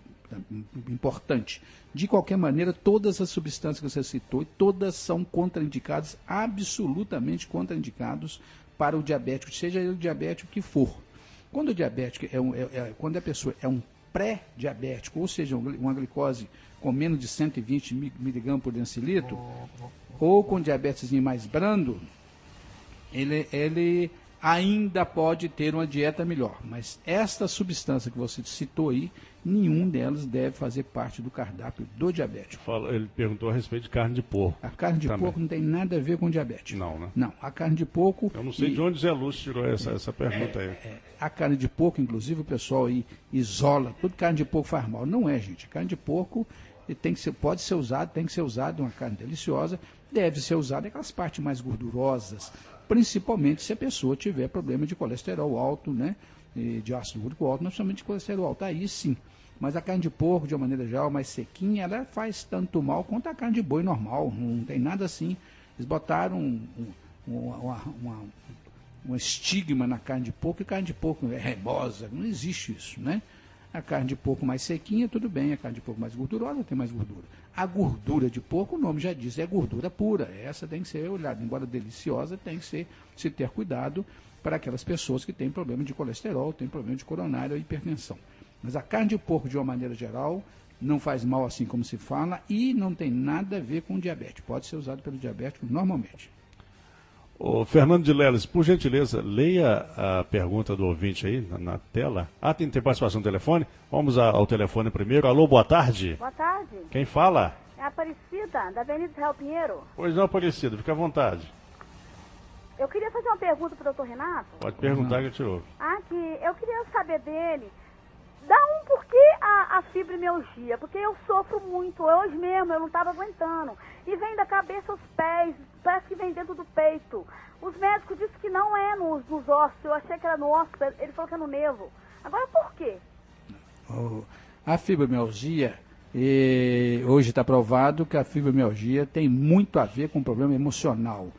importante. De qualquer maneira, todas as substâncias que você citou, todas são contraindicadas, absolutamente contraindicados para o diabético, seja ele o diabético que for. Quando o diabético quando a pessoa é um pré-diabético, ou seja, uma glicose com menos de 120 mg por decilitro, ou com diabetes mais brando, ele ainda pode ter uma dieta melhor. Mas esta substância que você citou aí, nenhum delas deve fazer parte do cardápio do diabético. Ele perguntou a respeito de carne de porco. A carne de porco não tem nada a ver com diabetes. Não, né? Não, a carne de porco... Eu não sei de onde Zé Lúcio tirou essa pergunta aí. A carne de porco, inclusive, o pessoal aí isola, tudo carne de porco faz mal. Não é, gente. A carne de porco pode ser usada, tem que ser usada, uma carne deliciosa, deve ser usada aquelas partes mais gordurosas, principalmente se a pessoa tiver problema de colesterol alto, né? De ácido úrico alto, não somente de colesterol alto, aí sim. Mas a carne de porco, de uma maneira geral, mais sequinha, ela faz tanto mal quanto a carne de boi normal, não tem nada assim. Eles botaram um estigma na carne de porco, e carne de porco é rebosa, não existe isso, né? A carne de porco mais sequinha, tudo bem, a carne de porco mais gordurosa tem mais gordura. A gordura de porco, o nome já diz, é gordura pura, essa tem que ser olhada, embora deliciosa, tem que se ter cuidado para aquelas pessoas que têm problema de colesterol, têm problema de coronária ou hipertensão. Mas a carne de porco, de uma maneira geral, não faz mal assim como se fala e não tem nada a ver com diabetes. Pode ser usado pelo diabético normalmente. Ô, Fernando de Leles, por gentileza, leia a pergunta do ouvinte aí na tela. Tem participação no telefone? Vamos ao telefone primeiro. Alô, boa tarde. Boa tarde. Quem fala? É a Aparecida, da Avenida Israel Pinheiro. Pois não, Aparecida, fica à vontade. Eu queria fazer uma pergunta para o doutor Renato. Pode perguntar que eu te ouvo. Eu queria saber dele, por que a fibromialgia? Porque eu sofro muito, hoje mesmo eu não estava aguentando. E vem da cabeça aos pés, parece que vem dentro do peito. Os médicos disseram que não é nos ossos, eu achei que era no osso, ele falou que é no nervo. Agora por quê? A fibromialgia, hoje está provado que a fibromialgia tem muito a ver com problema emocional.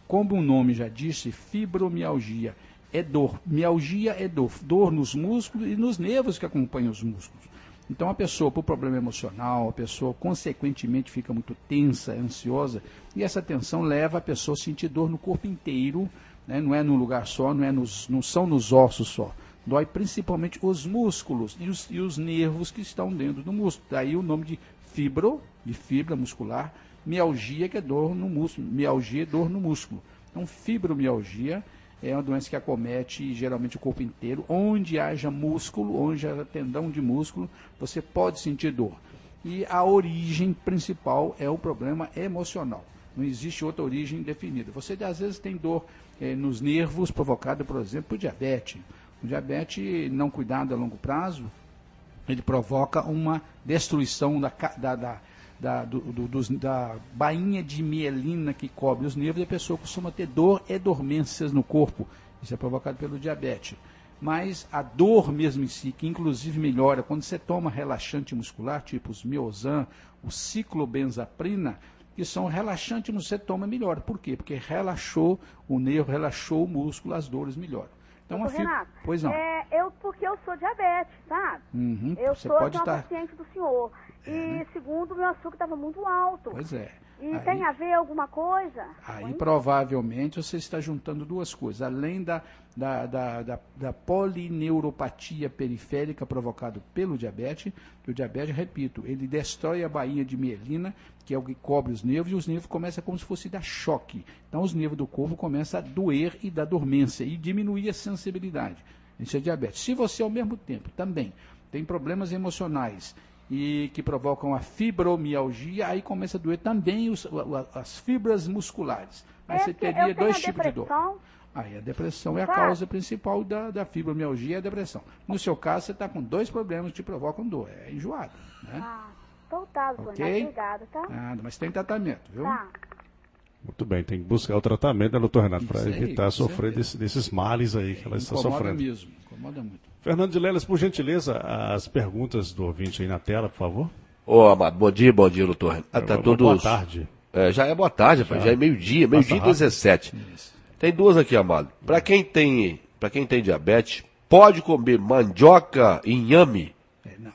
Como o nome já disse, fibromialgia é dor. Mialgia é dor. Dor nos músculos e nos nervos que acompanham os músculos. Então, a pessoa, por problema emocional, a pessoa, consequentemente, fica muito tensa, ansiosa, e essa tensão leva a pessoa a sentir dor no corpo inteiro, né? Não é num lugar só, não são nos ossos só. Dói principalmente os músculos e os nervos que estão dentro do músculo. Daí o nome de fibra muscular, mialgia, que é dor no músculo. Mialgia é dor no músculo. Então, fibromialgia é uma doença que acomete geralmente o corpo inteiro. Onde haja músculo, onde haja tendão de músculo, você pode sentir dor. E a origem principal é o problema emocional. Não existe outra origem definida. Você, às vezes, tem dor nos nervos provocada, por exemplo, por diabetes. O diabetes não cuidado a longo prazo, ele provoca uma destruição da bainha de mielina que cobre os nervos, e a pessoa costuma ter dor e dormências no corpo. Isso é provocado pelo diabetes. Mas a dor mesmo em si, que inclusive melhora quando você toma relaxante muscular, tipo os Miozan, o ciclobenzaprina, que são relaxantes, você toma melhor. Por quê? Porque relaxou o nervo, relaxou o músculo, as dores melhoram. Então, Renato, pois não. Porque eu sou diabetes, sabe? Uhum, eu você sou pode uma estar... paciente do senhor. E segundo, meu açúcar estava muito alto. Pois é. E tem a ver alguma coisa? Aí provavelmente você está juntando duas coisas. Além da polineuropatia periférica provocada pelo diabetes, que o diabetes, repito, ele destrói a bainha de mielina, que é o que cobre os nervos, e os nervos começam como se fosse dar choque. Então os nervos do corpo começam a doer e dar dormência, e diminuir a sensibilidade. Isso é diabetes. Se você, ao mesmo tempo, também tem problemas emocionais, e que provocam a fibromialgia, aí começa a doer também as fibras musculares. Aí você teria dois tipos de dor. Aí a depressão é a causa principal da fibromialgia, é a depressão. No seu caso, você está com dois problemas que te provocam dor. É enjoado. Né? Então tá, Dona, obrigada, tá? Nada, mas tem tratamento, viu? Tá. Muito bem, tem que buscar o tratamento, né, doutor Renato, para evitar sofrer desses males aí que ela está sofrendo. Incomoda muito. Fernando de Leles, por gentileza, as perguntas do ouvinte aí na tela, por favor. Ô, Amado, bom dia, doutor. Boa tarde. Já é boa tarde, já é meio-dia, meio-dia e 17. Tem duas aqui, Amado. Para quem tem diabetes, pode comer mandioca e inhame?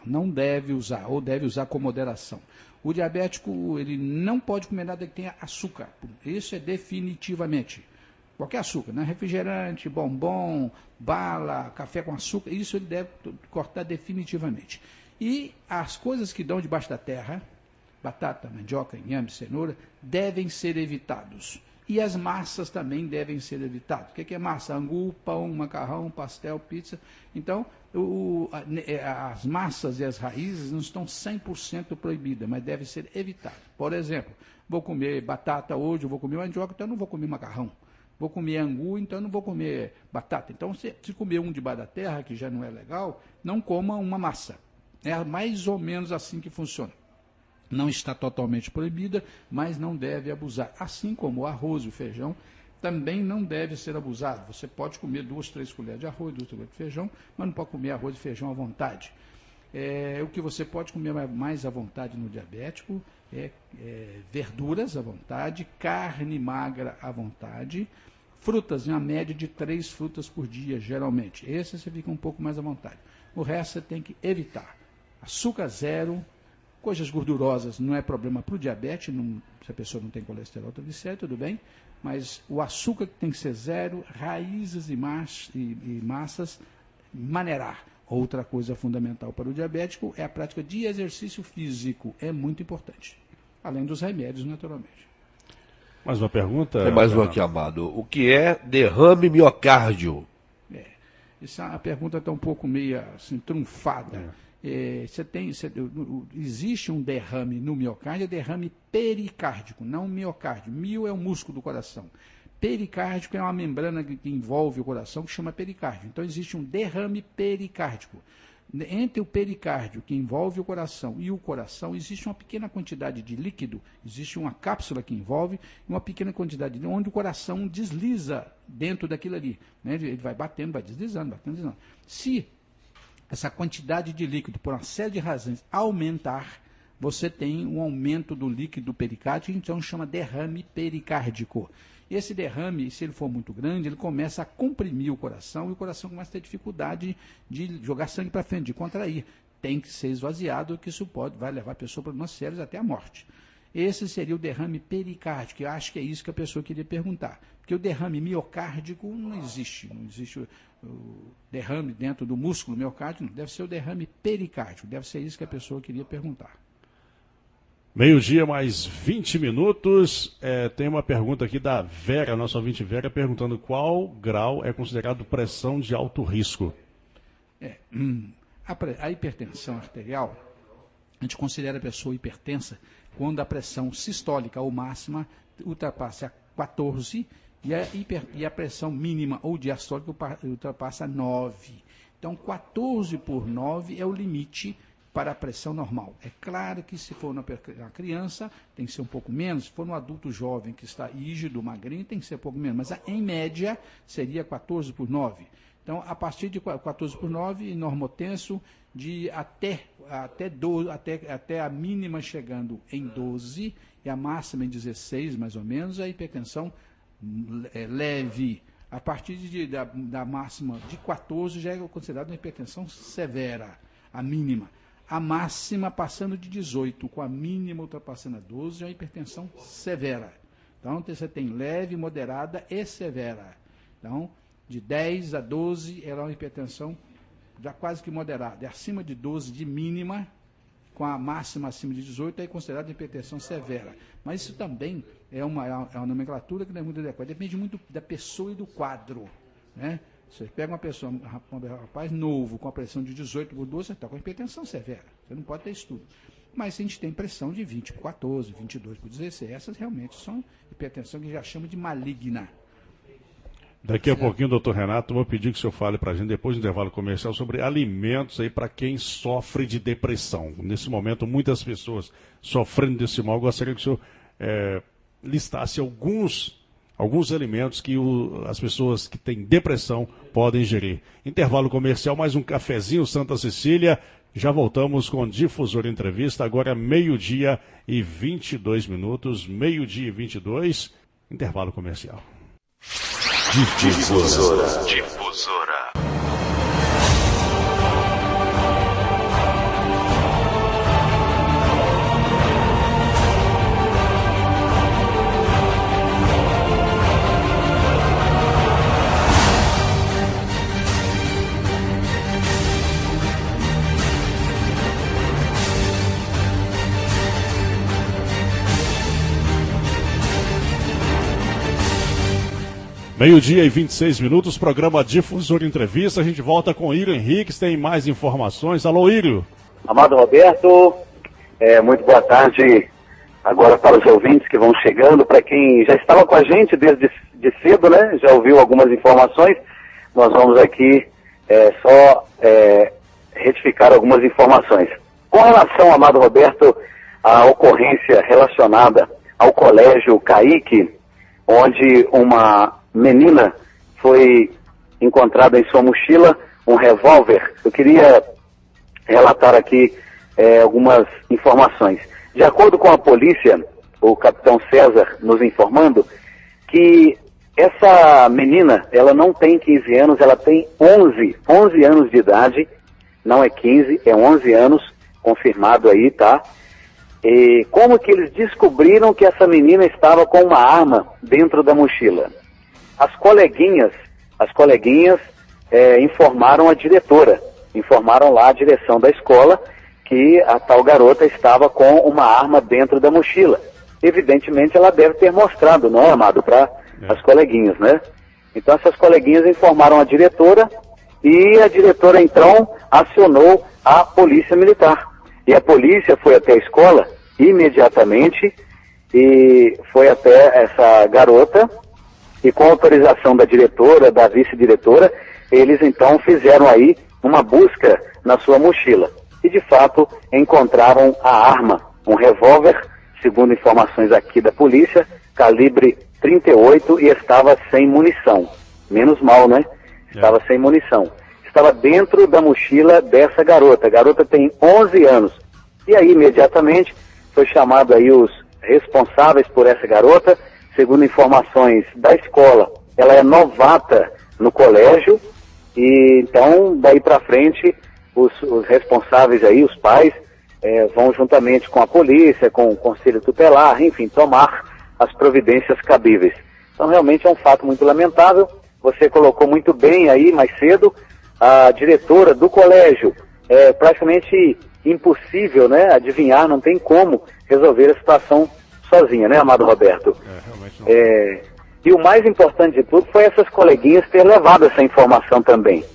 Não deve usar, ou deve usar com moderação. O diabético, ele não pode comer nada que tenha açúcar. Isso é definitivamente. Qualquer açúcar, né? Refrigerante, bombom, bala, café com açúcar, isso ele deve cortar definitivamente. E as coisas que dão debaixo da terra, batata, mandioca, inhame, cenoura, devem ser evitados. E as massas também devem ser evitadas. O que é massa? Angu, pão, macarrão, pastel, pizza. Então, as massas e as raízes não estão 100% proibidas, mas devem ser evitadas. Por exemplo, vou comer batata hoje, vou comer mandioca, então eu não vou comer macarrão. Vou comer angu, então eu não vou comer batata. Então, se comer um debaixo da terra, que já não é legal, não coma uma massa. É mais ou menos assim que funciona. Não está totalmente proibida, mas não deve abusar. Assim como o arroz e o feijão também não deve ser abusado. Você pode comer 2, 3 colheres de arroz, 2 colheres de feijão, mas não pode comer arroz e feijão à vontade. O que você pode comer mais à vontade no diabético é verduras à vontade, carne magra à vontade, frutas, em uma média de 3 frutas por dia, geralmente. Esse você fica um pouco mais à vontade. O resto você tem que evitar. Açúcar zero, coisas gordurosas não é problema para o diabetes, se a pessoa não tem colesterol triglicérido, tudo bem, mas o açúcar tem que ser zero, raízes e massas, maneirar. Outra coisa fundamental para o diabético é a prática de exercício físico, é muito importante, além dos remédios, naturalmente. Mais uma pergunta? Tem mais uma aqui, Amado. O que é derrame miocárdio? A pergunta está um pouco meio assim, trunfada. Existe um derrame no miocárdio, é derrame pericárdico, não miocárdio. Mio é o músculo do coração. Pericárdico é uma membrana que envolve o coração, que chama pericárdio. Então, existe um derrame pericárdico. Entre o pericárdio, que envolve o coração, e o coração, existe uma pequena quantidade de líquido, existe uma cápsula que envolve, uma pequena quantidade, onde o coração desliza dentro daquilo ali. Né? Ele vai batendo, vai deslizando, batendo, deslizando. Se essa quantidade de líquido, por uma série de razões, aumentar, você tem um aumento do líquido pericárdico, então chama derrame pericárdico. Esse derrame, se ele for muito grande, ele começa a comprimir o coração e o coração começa a ter dificuldade de jogar sangue para frente, de contrair. Tem que ser esvaziado, que isso vai levar a pessoa a problemas sérios até a morte. Esse seria o derrame pericárdico, eu acho que é isso que a pessoa queria perguntar. Porque o derrame miocárdico não existe o derrame dentro do músculo miocárdico, não. Deve ser o derrame pericárdico, deve ser isso que a pessoa queria perguntar. Meio-dia mais 20 minutos, tem uma pergunta aqui da Vera, nossa ouvinte Vera, perguntando qual grau é considerado pressão de alto risco. A hipertensão arterial, a gente considera a pessoa hipertensa quando a pressão sistólica ou máxima ultrapassa 14 e a pressão mínima ou diastólica ultrapassa 9. Então, 14 por 9 é o limite para a pressão normal. É claro que se for uma criança, tem que ser um pouco menos. Se for um adulto jovem que está rígido, magrinho, tem que ser um pouco menos. Mas, em média, seria 14 por 9. Então, a partir de 14 por 9, normotenso, de até até a mínima chegando em 12 e a máxima em 16, mais ou menos, a hipertensão leve. A partir da máxima de 14 já é considerada uma hipertensão severa, a mínima. A máxima passando de 18, com a mínima ultrapassando a 12, é uma hipertensão severa. Então, você tem leve, moderada e severa. Então, de 10 a 12, ela é uma hipertensão já quase que moderada. É acima de 12 de mínima, com a máxima acima de 18, é considerada hipertensão severa. Mas isso também é uma nomenclatura que não é muito adequada. Depende muito da pessoa e do quadro, né? Você pega um rapaz novo com a pressão de 18 por 12, você está com hipertensão severa. Você não pode ter estudo. Mas a gente tem pressão de 20 por 14, 22 por 16. Essas realmente são hipertensão que já chama de maligna. Daqui a pouquinho, doutor Renato, vou pedir que o senhor fale para a gente, depois do intervalo comercial, sobre alimentos aí para quem sofre de depressão. Nesse momento, muitas pessoas sofrendo desse mal. Eu gostaria que o senhor listasse alguns alimentos que as pessoas que têm depressão podem ingerir. Intervalo comercial, mais um cafezinho Santa Cecília. Já voltamos com Difusora Entrevista, agora 12h e 22 minutos, 12h e 22, intervalo comercial. Difusora. Meio-dia e 26 minutos, programa Difusora Entrevista. A gente volta com Írio Henriques, tem mais informações. Alô, Írio. Amado Roberto, muito boa tarde agora para os ouvintes que vão chegando. Para quem já estava com a gente desde cedo, né? Já ouviu algumas informações. Nós vamos aqui só retificar algumas informações. Com relação, Amado Roberto, à ocorrência relacionada ao Colégio Caique, onde uma menina foi encontrada em sua mochila um revólver. Eu queria relatar aqui algumas informações. De acordo com a polícia, o capitão César nos informando que essa menina, ela não tem 15 anos, ela tem 11 anos de idade, não é 15, é 11 anos, confirmado aí, tá? E como que eles descobriram que essa menina estava com uma arma dentro da mochila? As coleguinhas informaram a diretora, informaram lá a direção da escola que a tal garota estava com uma arma dentro da mochila. Evidentemente ela deve ter mostrado, não é, Amado, para as coleguinhas, né? Então essas coleguinhas informaram a diretora e a diretora então acionou a polícia militar. E a polícia foi até a escola imediatamente e foi até essa garota e com autorização da diretora, da vice-diretora, eles então fizeram aí uma busca na sua mochila. E de fato encontraram a arma, um revólver, segundo informações aqui da polícia, calibre 38 e estava sem munição. Menos mal, né? Estava sem munição. Estava dentro da mochila dessa garota. A garota tem 11 anos. E aí, imediatamente, foi chamado aí os responsáveis por essa garota. Segundo informações da escola, ela é novata no colégio. E então, daí para frente, os responsáveis aí, os pais, vão juntamente com a polícia, com o conselho tutelar, enfim, tomar as providências cabíveis. Então, realmente é um fato muito lamentável. Você colocou muito bem aí mais cedo, a diretora do colégio, é praticamente impossível, né, adivinhar, não tem como resolver a situação sozinha, né, Amado Roberto? Realmente não. E o mais importante de tudo foi essas coleguinhas ter levado essa informação também,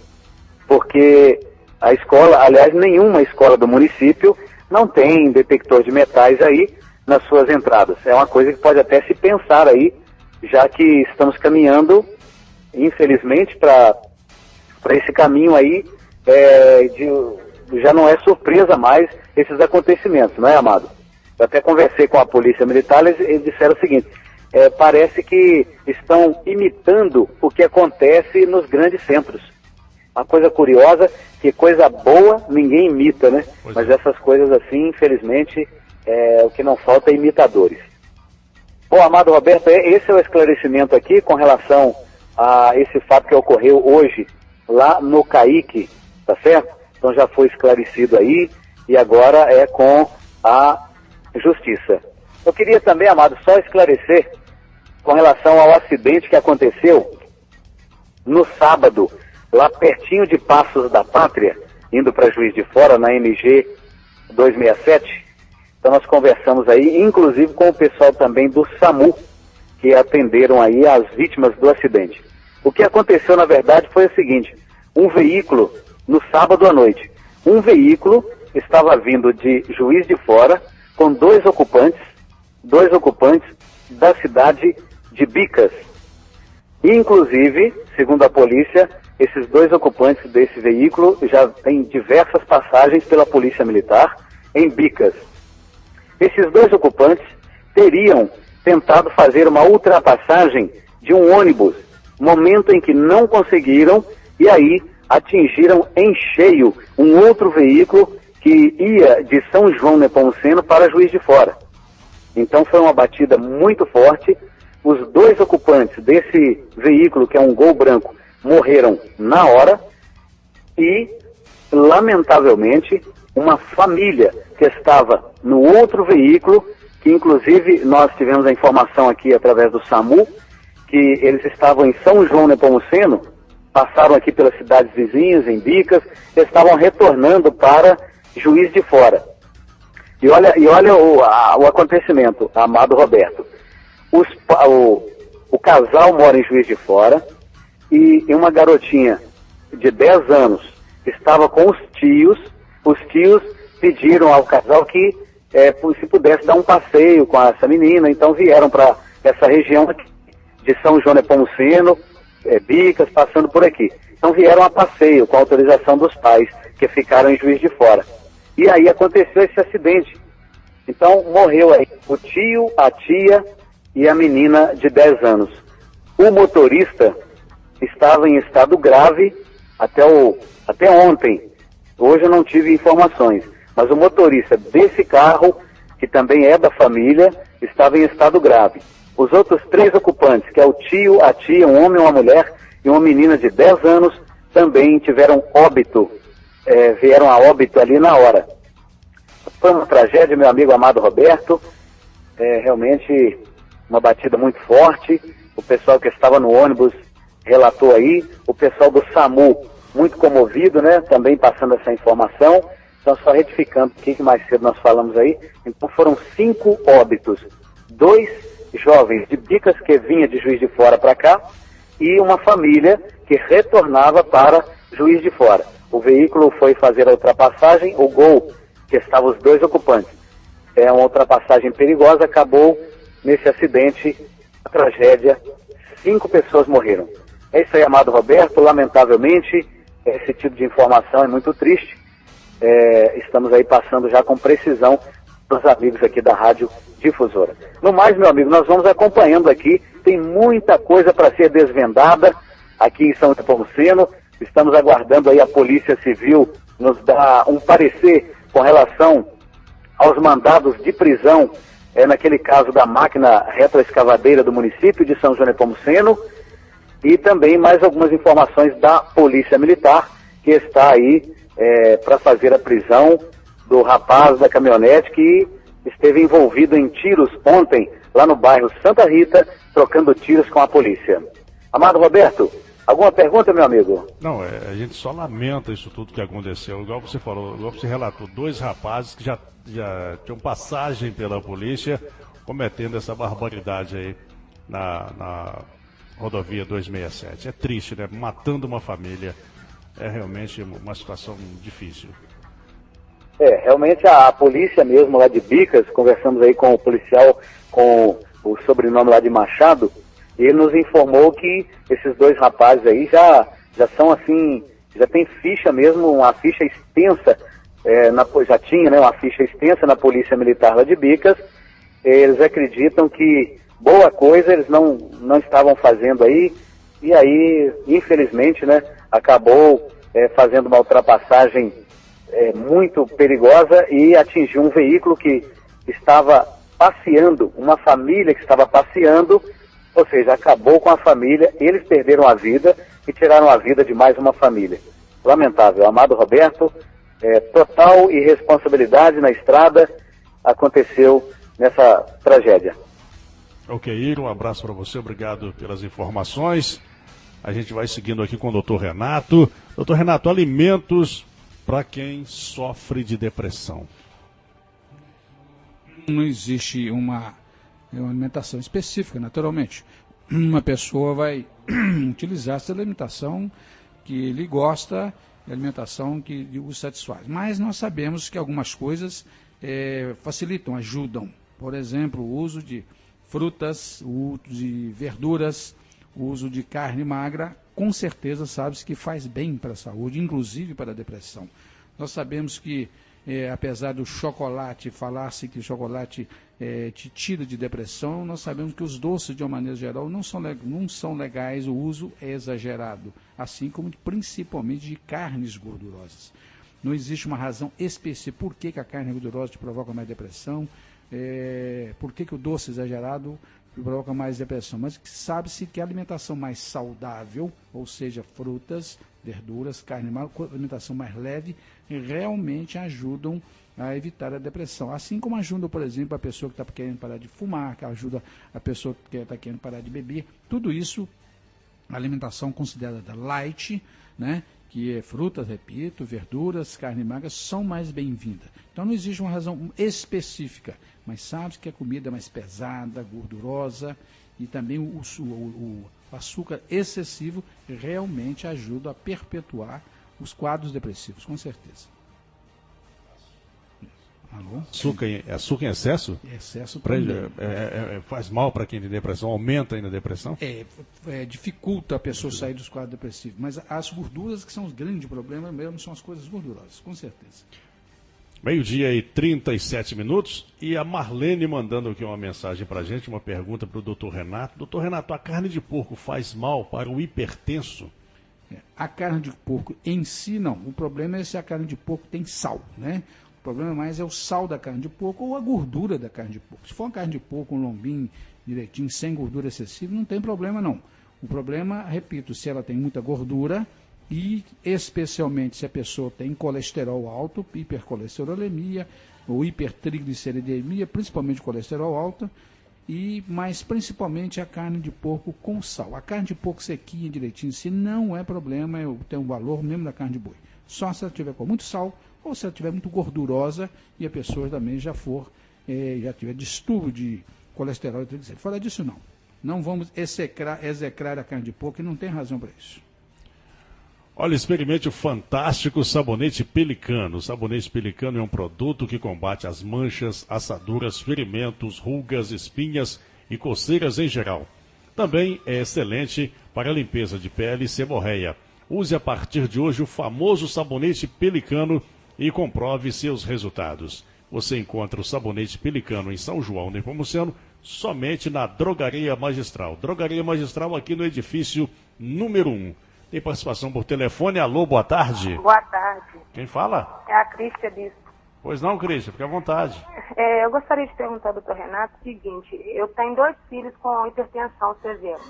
porque a escola, aliás, nenhuma escola do município não tem detector de metais aí nas suas entradas. É uma coisa que pode até se pensar aí, já que estamos caminhando, infelizmente, para esse caminho aí, já não é surpresa mais esses acontecimentos, não é, Amado? Eu até conversei com a polícia militar, eles disseram o seguinte, parece que estão imitando o que acontece nos grandes centros. uma coisa curiosa, que coisa boa ninguém imita, né? Mas essas coisas assim, infelizmente, o que não falta é imitadores. Bom, amado Roberto, esse é o esclarecimento aqui com relação a esse fato que ocorreu hoje lá no CAIC, tá certo? Então já foi esclarecido aí e agora é com a Justiça. Eu queria também, amado, só esclarecer com relação ao acidente que aconteceu no sábado, lá pertinho de Passos da Pátria, indo para Juiz de Fora, na MG 267. Então nós conversamos aí, inclusive com o pessoal também do SAMU, que atenderam aí as vítimas do acidente. O que aconteceu, na verdade, foi o seguinte: um veículo, no sábado à noite, um veículo estava vindo de Juiz de Fora com dois ocupantes da cidade de Bicas. E, inclusive, segundo a polícia, esses dois ocupantes desse veículo já têm diversas passagens pela Polícia Militar em Bicas. Esses dois ocupantes teriam tentado fazer uma ultrapassagem de um ônibus, momento em que não conseguiram, e aí atingiram em cheio um outro veículo que ia de São João Nepomuceno para Juiz de Fora. Então foi uma batida muito forte. Os dois ocupantes desse veículo, que é um Gol branco, morreram na hora e, lamentavelmente, uma família que estava no outro veículo, que inclusive nós tivemos a informação aqui através do SAMU, que eles estavam em São João Nepomuceno, passaram aqui pelas cidades vizinhas, em Bicas, estavam retornando para Juiz de Fora. E olha o acontecimento, amado Roberto. O casal mora em Juiz de Fora e uma garotinha de 10 anos estava com os tios. Os tios pediram ao casal que se pudesse dar um passeio com essa menina, então vieram para essa região aqui, de São João Nepomuceno, Bicas, passando por aqui. Então vieram a passeio com a autorização dos pais, que ficaram em Juiz de Fora. E aí aconteceu esse acidente. Então morreu aí o tio, a tia e a menina de 10 anos. O motorista estava em estado grave até ontem. Hoje eu não tive informações, mas o motorista desse carro, que também é da família, estava em estado grave. Os outros 3 ocupantes, que é o tio, a tia, um homem, uma mulher e uma menina de 10 anos, também tiveram óbito, vieram a óbito ali na hora. Foi uma tragédia, meu amigo amado Roberto, realmente uma batida muito forte. O pessoal que estava no ônibus relatou aí, o pessoal do SAMU muito comovido, né, também passando essa informação. Então, só retificando aqui, que mais cedo nós falamos aí, então foram 5 óbitos, 2 jovens de Bicas que vinha de Juiz de Fora para cá e uma família que retornava para Juiz de Fora. O veículo foi fazer a ultrapassagem, o Gol, que estavam os 2 ocupantes. É uma ultrapassagem perigosa, acabou nesse acidente, a tragédia, 5 pessoas morreram. É isso aí, amado Roberto, lamentavelmente, esse tipo de informação é muito triste. Estamos aí passando já com precisão dos amigos aqui da Rádio Difusora. No mais, meu amigo, nós vamos acompanhando aqui, tem muita coisa para ser desvendada aqui em São Nepomuceno. Estamos aguardando aí a Polícia Civil nos dar um parecer com relação aos mandados de prisão, naquele caso da máquina retroescavadeira do município de São João Nepomuceno, e também mais algumas informações da Polícia Militar, que está aí para fazer a prisão do rapaz da caminhonete que esteve envolvido em tiros ontem, lá no bairro Santa Rita, trocando tiros com a polícia. Amado Roberto, alguma pergunta, meu amigo? Não, a gente só lamenta isso tudo que aconteceu. Igual você falou, igual você relatou, 2 rapazes que já tinham passagem pela polícia cometendo essa barbaridade aí na rodovia 267. É triste, né? Matando uma família. É realmente uma situação difícil. Realmente a polícia mesmo lá de Bicas, conversamos aí com o policial com o sobrenome lá de Machado, e ele nos informou que esses 2 rapazes aí já são assim, já tem ficha mesmo, uma ficha extensa, já tinha, né, uma ficha extensa na Polícia Militar lá de Bicas. Eles acreditam que boa coisa eles não estavam fazendo aí, e aí, infelizmente, né, acabou fazendo uma ultrapassagem muito perigosa e atingiu um veículo que estava passeando, uma família que estava passeando, ou seja, acabou com a família, eles perderam a vida e tiraram a vida de mais uma família. Lamentável. Amado Roberto, total irresponsabilidade na estrada aconteceu nessa tragédia. Ok, Iro, um abraço para você, obrigado pelas informações. A gente vai seguindo aqui com o doutor Renato. Doutor Renato, alimentos para quem sofre de depressão. Não existe uma alimentação específica, naturalmente. Uma pessoa vai utilizar essa alimentação que ele gosta, a alimentação que o satisfaz. Mas nós sabemos que algumas coisas facilitam, ajudam. Por exemplo, o uso de frutas, o uso de verduras, o uso de carne magra, com certeza sabe-se que faz bem para a saúde, inclusive para a depressão. Nós sabemos que, apesar do chocolate, falar-se que o chocolate te tira de depressão, nós sabemos que os doces, de uma maneira geral, não são legais, o uso é exagerado, assim como principalmente de carnes gordurosas. Não existe uma razão específica por que a carne gordurosa te provoca mais depressão, por que o doce exagerado provoca mais depressão, mas sabe-se que a alimentação mais saudável, ou seja, frutas, verduras, carne, alimentação mais leve, realmente ajudam a evitar a depressão. Assim como ajuda, por exemplo, a pessoa que está querendo parar de fumar, que ajuda a pessoa que está querendo parar de beber. Tudo isso, a alimentação considerada light, né, que é frutas, repito, verduras, carne magra, são mais bem-vindas. Então não existe uma razão específica, mas sabe que a comida é mais pesada, gordurosa, e também o açúcar excessivo realmente ajuda a perpetuar os quadros depressivos, com certeza. Alô? Açúcar em excesso? Excesso faz mal para quem tem depressão, aumenta ainda a depressão? Dificulta a pessoa sair dos quadros depressivos, mas as gorduras que são os grandes problemas mesmo são as coisas gordurosas, com certeza. 12:37, e a Marlene mandando aqui uma mensagem para a gente, uma pergunta para o doutor Renato. Doutor Renato, a carne de porco faz mal para o hipertenso? A carne de porco em si não, o problema é se a carne de porco tem sal, né? O problema mais é o sal da carne de porco ou a gordura da carne de porco. Se for uma carne de porco, um lombinho direitinho, sem gordura excessiva, não tem problema não. O problema, repito, se ela tem muita gordura e especialmente se a pessoa tem colesterol alto, hipercolesterolemia ou hipertrigliceridemia, principalmente colesterol alto, mas principalmente a carne de porco com sal. A carne de porco sequinha direitinho, se não é problema, tem um valor mesmo da carne de boi. Só se ela tiver com muito sal ou se ela tiver muito gordurosa e a pessoa também já tiver distúrbio de colesterol e triglicerídeos. Fora disso não. Não vamos execrar a carne de porco e não tem razão para isso. Olha, experimente o fantástico sabonete Pelicano. O sabonete Pelicano é um produto que combate as manchas, assaduras, ferimentos, rugas, espinhas e coceiras em geral. Também é excelente para a limpeza de pele e seborreia. Use a partir de hoje o famoso sabonete Pelicano e comprove seus resultados. Você encontra o sabonete Pelicano em São João, Nepomuceno, somente na Drogaria Magistral. Drogaria Magistral aqui no edifício número 1. Tem participação por telefone. Alô, boa tarde. Boa tarde. Quem fala? É a Crístia Bispo. Pois não, Crístia, fique à vontade. Eu gostaria de perguntar ao doutor Renato o seguinte: eu tenho 2 filhos com hipertensão severa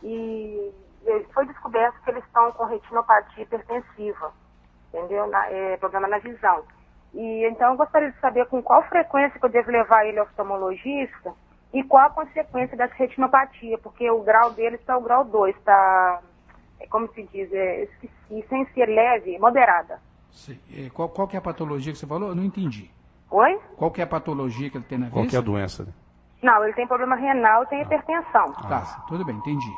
e foi descoberto que eles estão com retinopatia hipertensiva, entendeu? Problema na visão. E então eu gostaria de saber com qual frequência que eu devo levar ele ao oftalmologista e qual a consequência dessa retinopatia, porque o grau dele está o grau 2, está... como se diz, esqueci, sem ser leve, moderada. Sim. Qual que é a patologia que você falou? Eu não entendi. Oi? Qual que é a patologia que ele tem na vista? Qual que é a doença? Não, ele tem problema renal e tem hipertensão. Tá, tudo bem, entendi.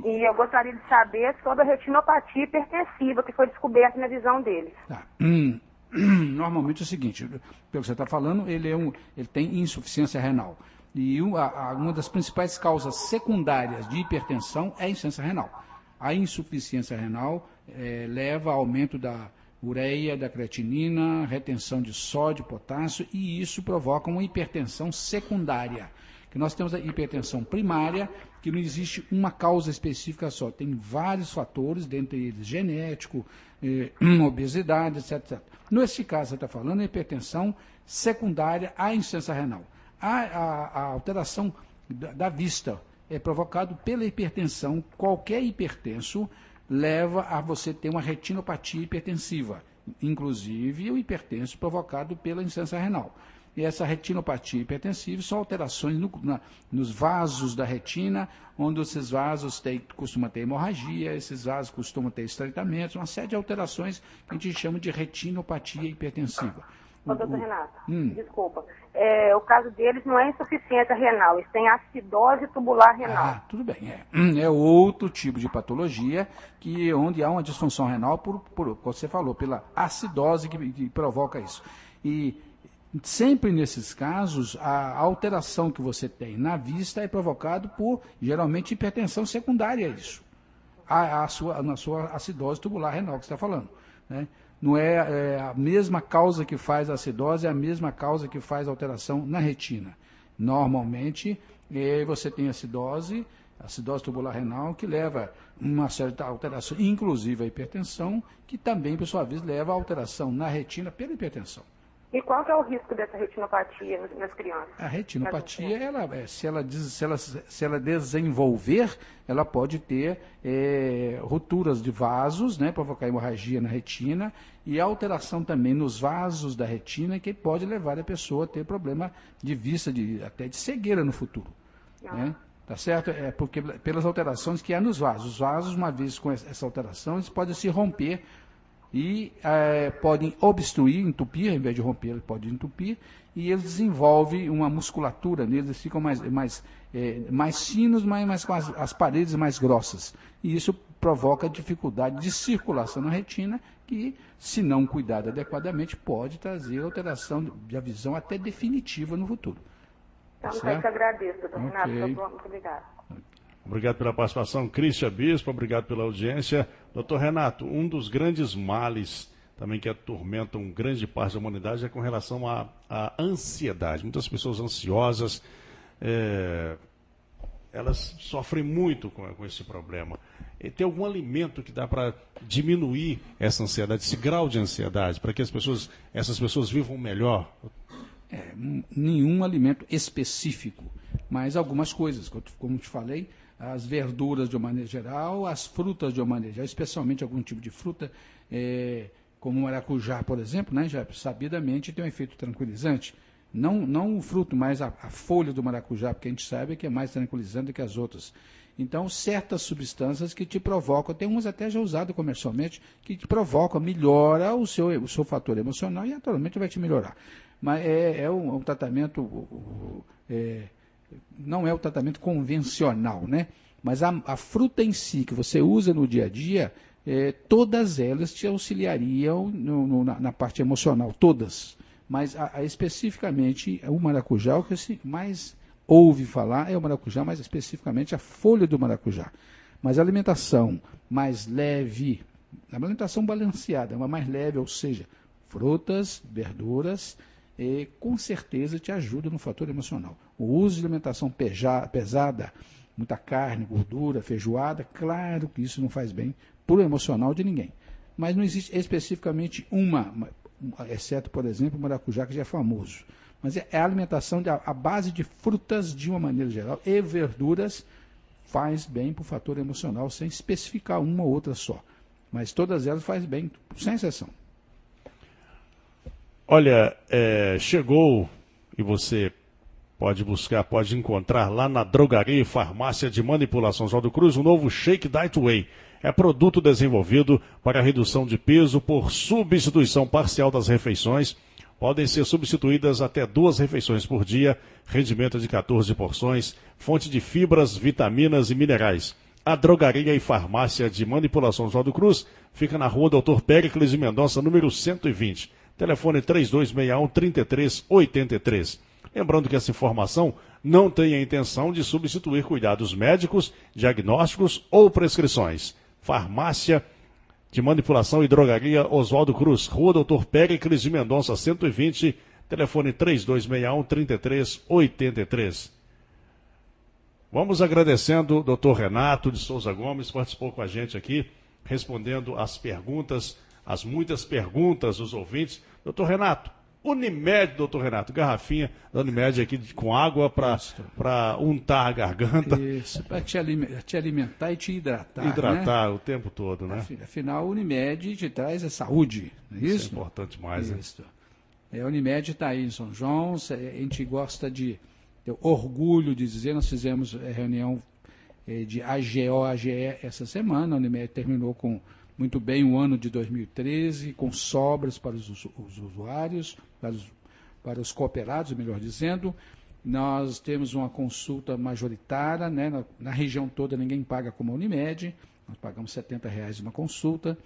E eu gostaria de saber sobre a retinopatia hipertensiva que foi descoberta na visão dele. Tá. Normalmente é o seguinte, pelo que você está falando, ele tem insuficiência renal. E uma das principais causas secundárias de hipertensão é a insuficiência renal. A insuficiência renal leva ao aumento da ureia, da creatinina, retenção de sódio, potássio, e isso provoca uma hipertensão secundária. Que nós temos a hipertensão primária, que não existe uma causa específica só. Tem vários fatores, dentre eles genético, obesidade, etc. Nesse caso, você está falando, é hipertensão secundária à insuficiência renal. A alteração da vista é provocado pela hipertensão. Qualquer hipertenso leva a você ter uma retinopatia hipertensiva, inclusive o hipertenso provocado pela insuficiência renal. E essa retinopatia hipertensiva são alterações nos vasos da retina, onde esses vasos costumam ter hemorragia, esses vasos costumam ter estreitamentos, uma série de alterações que a gente chama de retinopatia hipertensiva. Ô, doutor Renato, desculpa. O caso deles não é insuficiência renal, eles têm acidose tubular renal. Tudo bem. É outro tipo de patologia onde há uma disfunção renal, por você falou, pela acidose que provoca isso. E sempre nesses casos, a alteração que você tem na vista é provocado por, geralmente, hipertensão secundária a isso. Na sua acidose tubular renal que você está falando, né? Não é a mesma causa que faz a acidose, é a mesma causa que faz a alteração na retina. Normalmente, você tem acidose tubular renal, que leva uma certa alteração, inclusive a hipertensão, que também, por sua vez, leva a alteração na retina pela hipertensão. E qual que é o risco dessa retinopatia nas crianças? A retinopatia, se ela desenvolver, ela pode ter rupturas de vasos, né, provocar hemorragia na retina, e alteração também nos vasos da retina, que pode levar a pessoa a ter problema de vista, até de cegueira no futuro. Né? Tá certo? Porque pelas alterações que há nos vasos. Os vasos, uma vez com essa alteração, eles podem se romper e podem obstruir, entupir, ao invés de romper, eles podem entupir, e eles desenvolvem uma musculatura neles, eles ficam mais finos, mas com as paredes mais grossas. E isso provoca dificuldade de circulação na retina, que, se não cuidado adequadamente, pode trazer alteração da visão até definitiva no futuro. Então, eu que agradeço, doutor Renato. Muito obrigado. Obrigado pela participação, Cristian Bispo, obrigado pela audiência. Doutor Renato, um dos grandes males também que atormentam grande parte da humanidade é com relação à ansiedade. Muitas pessoas ansiosas, elas sofrem muito com esse problema. E tem algum alimento que dá para diminuir essa ansiedade, esse grau de ansiedade, para que essas pessoas vivam melhor? Nenhum alimento específico, mas algumas coisas, como te falei, as verduras de uma maneira geral, as frutas de uma maneira geral, especialmente algum tipo de fruta, como o maracujá, por exemplo, né, já sabidamente tem um efeito tranquilizante. Não o fruto, mas a folha do maracujá, porque a gente sabe que é mais tranquilizante que as outras. Então, certas substâncias que te provocam, tem umas até já usadas comercialmente, que te provocam, melhora o seu fator emocional e naturalmente vai te melhorar. Mas é um tratamento... não é o tratamento convencional, né? Mas a fruta em si, que você usa no dia a dia, todas elas te auxiliariam na parte emocional, todas. Mas especificamente o maracujá, o que se mais ouve falar é o maracujá, mais especificamente a folha do maracujá. Mas a alimentação mais leve, a alimentação balanceada, uma mais leve, ou seja, frutas, verduras, com certeza te ajuda no fator emocional. O uso de alimentação pesada, muita carne, gordura, feijoada, claro que isso não faz bem para o emocional de ninguém. Mas não existe especificamente exceto, por exemplo, o maracujá, que já é famoso. Mas é a alimentação à base de frutas, de uma maneira geral, e verduras, faz bem para o fator emocional, sem especificar uma ou outra só. Mas todas elas fazem bem, sem exceção. Olha, chegou, e você pode buscar, pode encontrar lá na Drogaria e Farmácia de Manipulação Oswaldo Cruz, o novo Shake Diet Whey. É produto desenvolvido para redução de peso por substituição parcial das refeições. Podem ser substituídas até 2 refeições por dia, rendimento de 14 porções, fonte de fibras, vitaminas e minerais. A Drogaria e Farmácia de Manipulação Oswaldo Cruz fica na rua Dr. Péricles de Mendonça, número 120. Telefone 3261-3383. Lembrando que essa informação não tem a intenção de substituir cuidados médicos, diagnósticos ou prescrições. Farmácia de Manipulação e Drogaria Oswaldo Cruz, Rua Dr. Péricles de Mendonça, 120, telefone 3261-3383. Vamos agradecendo o doutor Renato de Souza Gomes, participou com a gente aqui, respondendo as perguntas, as muitas perguntas dos ouvintes. Doutor Renato, Unimed, doutor Renato, garrafinha da Unimed aqui com água para untar a garganta. Isso, para te alimentar e te hidratar. Hidratar, né? O tempo todo, né? Afinal, a Unimed te traz a saúde, não é isso? Isso é importante demais, isso. A Unimed está aí em São João, a gente gosta de ter orgulho de dizer, nós fizemos reunião de AGE essa semana, a Unimed terminou com muito bem o ano de 2013, com sobras para os usuários, para os cooperados, melhor dizendo. Nós temos uma consulta majoritária, né? Na região toda ninguém paga como a Unimed, nós pagamos R$70 uma consulta.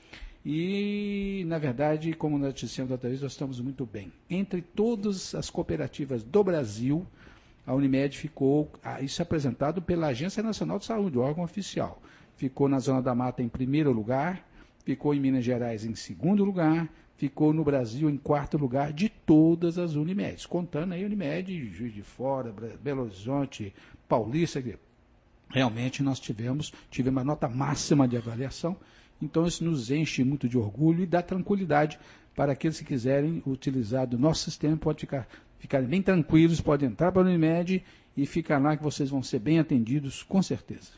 E, na verdade, como nós dissemos outra vez, nós estamos muito bem. Entre todas as cooperativas do Brasil, a Unimed ficou, isso é apresentado pela Agência Nacional de Saúde, o órgão oficial. Ficou na Zona da Mata em primeiro lugar, ficou em Minas Gerais em segundo lugar, ficou no Brasil em quarto lugar de todas as Unimedes, contando aí Unimed, Juiz de Fora, Belo Horizonte, Paulista, que realmente nós tivemos a nota máxima de avaliação, então isso nos enche muito de orgulho e dá tranquilidade para aqueles que quiserem utilizar do nosso sistema, pode ficarem bem tranquilos, podem entrar para a Unimed e ficar lá que vocês vão ser bem atendidos, com certeza.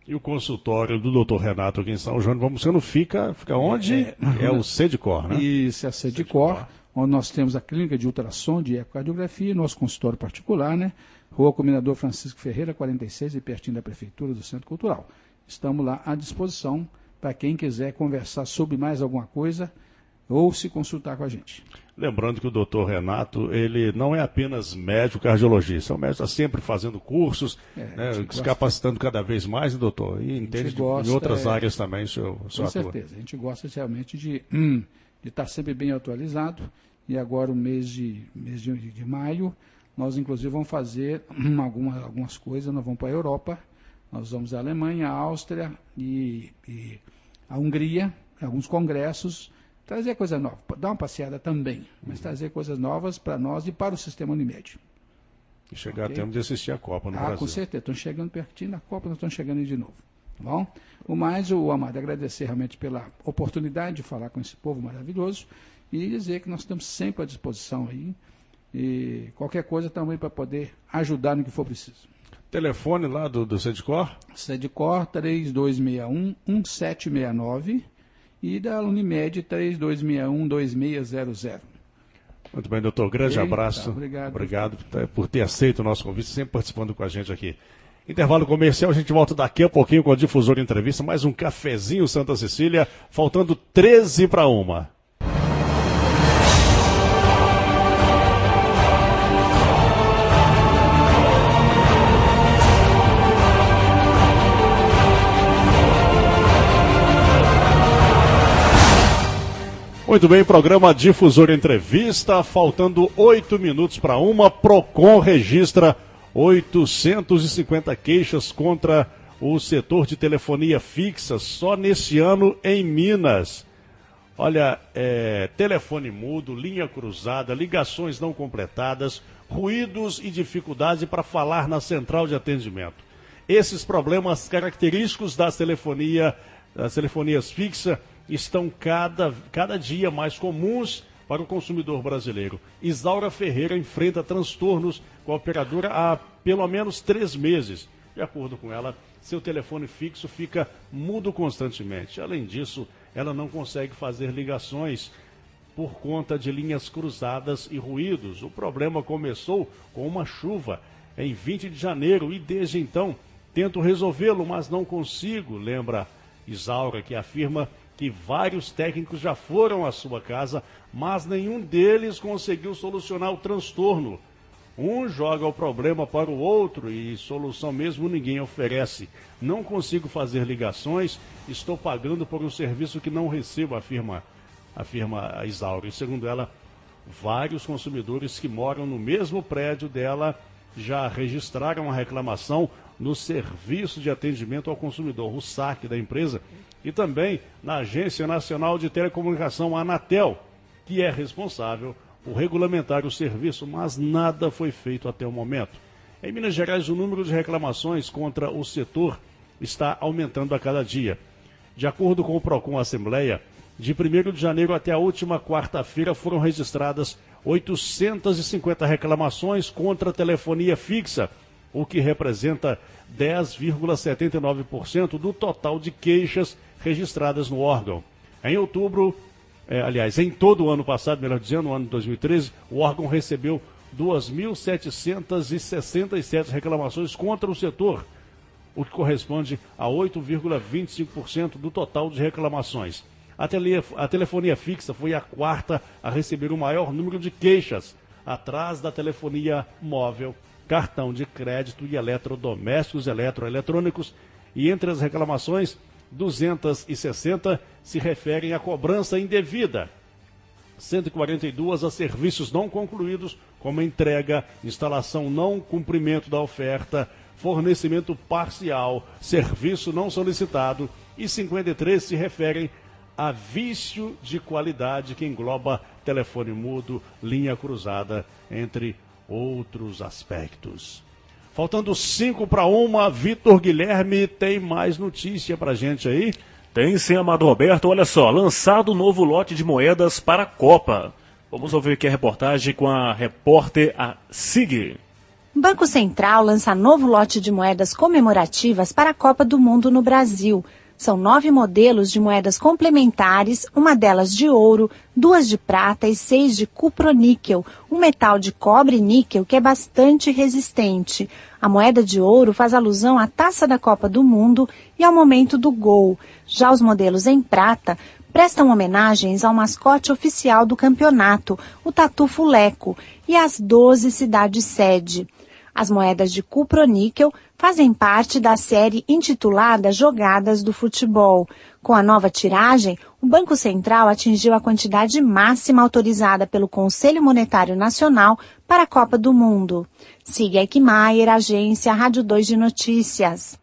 E o consultório do doutor Renato aqui em São João de Nepomuceno fica onde? É o Sedcor, né? Isso, é a Sedcor, onde nós temos a clínica de ultrassom, de ecocardiografia, nosso consultório particular, né? Rua Comendador Francisco Ferreira, 46, e pertinho da Prefeitura do Centro Cultural. Estamos lá à disposição para quem quiser conversar sobre mais alguma coisa ou se consultar com a gente. Lembrando que o doutor Renato, ele não é apenas médico cardiologista, é um médico, está sempre fazendo cursos, se capacitando cada vez mais, doutor, e entende em outras áreas também, seu com certeza, a gente gosta realmente de estar sempre bem atualizado, e agora o mês de maio, nós inclusive vamos fazer algumas coisas, nós vamos para a Europa, nós vamos à Alemanha, à Áustria e à Hungria, alguns congressos, trazer coisa nova, dar uma passeada também, mas trazer coisas novas para nós e para o sistema Unimed. E chegar a tempo de assistir a Copa no Brasil. Com certeza, estão chegando pertinho da Copa, nós estamos chegando aí de novo. Tá bom? O mais, Amado, agradecer realmente pela oportunidade de falar com esse povo maravilhoso e dizer que nós estamos sempre à disposição aí e qualquer coisa também para poder ajudar no que for preciso. Telefone lá do Sedcor? Sedcor 3261-1769 e da Unimed 3261-2600. Muito bem, doutor. Grande abraço. Obrigado por ter aceito o nosso convite, sempre participando com a gente aqui. Intervalo comercial, a gente volta daqui a pouquinho com a Difusora Entrevista, mais um cafezinho Santa Cecília, faltando 13 para 1. Muito bem, programa Difusora Entrevista, faltando 8 minutos para 1, Procon registra 850 queixas contra o setor de telefonia fixa só nesse ano em Minas. Olha, telefone mudo, linha cruzada, ligações não completadas, ruídos e dificuldade para falar na central de atendimento. Esses problemas característicos das telefonias fixas estão cada dia mais comuns para o consumidor brasileiro. Isaura Ferreira enfrenta transtornos com a operadora há pelo menos 3 meses. De acordo com ela, seu telefone fixo fica mudo constantemente. Além disso, ela não consegue fazer ligações por conta de linhas cruzadas e ruídos. O problema começou com uma chuva em 20 de janeiro e desde então tento resolvê-lo, mas não consigo, lembra Isaura, que afirma que vários técnicos já foram à sua casa, mas nenhum deles conseguiu solucionar o transtorno. Um joga o problema para o outro e solução mesmo ninguém oferece. Não consigo fazer ligações, estou pagando por um serviço que não recebo, afirma a Isaura. E segundo ela, vários consumidores que moram no mesmo prédio dela já registraram a reclamação no Serviço de Atendimento ao Consumidor, o SAC da empresa, e também na Agência Nacional de Telecomunicação, a Anatel, que é responsável por regulamentar o serviço, mas nada foi feito até o momento. Em Minas Gerais, o número de reclamações contra o setor está aumentando a cada dia. De acordo com o Procon Assembleia, de 1º de janeiro até a última quarta-feira foram registradas 850 reclamações contra a telefonia fixa, o que representa 10,79% do total de queixas registradas no órgão. Em outubro, em todo o ano passado, melhor dizendo, no ano de 2013, o órgão recebeu 2.767 reclamações contra o setor, o que corresponde a 8,25% do total de reclamações. A telefonia fixa foi a quarta a receber o maior número de queixas, atrás da telefonia móvel, cartão de crédito e eletrodomésticos eletroeletrônicos. E entre as reclamações, 260 se referem à cobrança indevida, 142 a serviços não concluídos, como entrega, instalação não cumprimento da oferta, fornecimento parcial, serviço não solicitado, e 53 se referem a vício de qualidade, que engloba telefone mudo, linha cruzada, entre outros aspectos. Faltando 5:1, Vitor Guilherme tem mais notícia pra gente aí? Tem sim, Amado Roberto. Olha só, lançado o novo lote de moedas para a Copa. Vamos ouvir aqui a reportagem com a repórter Sig. Banco Central lança novo lote de moedas comemorativas para a Copa do Mundo no Brasil. São 9 modelos de moedas complementares, uma delas de ouro, 2 de prata e 6 de cuproníquel, um metal de cobre e níquel que é bastante resistente. A moeda de ouro faz alusão à taça da Copa do Mundo e ao momento do gol. Já os modelos em prata prestam homenagens ao mascote oficial do campeonato, o Tatu Fuleco, e às 12 cidades-sede. As moedas de cuproníquel fazem parte da série intitulada Jogadas do Futebol. Com a nova tiragem, o Banco Central atingiu a quantidade máxima autorizada pelo Conselho Monetário Nacional para a Copa do Mundo. Siga Eichmeier, agência Rádio 2 de Notícias.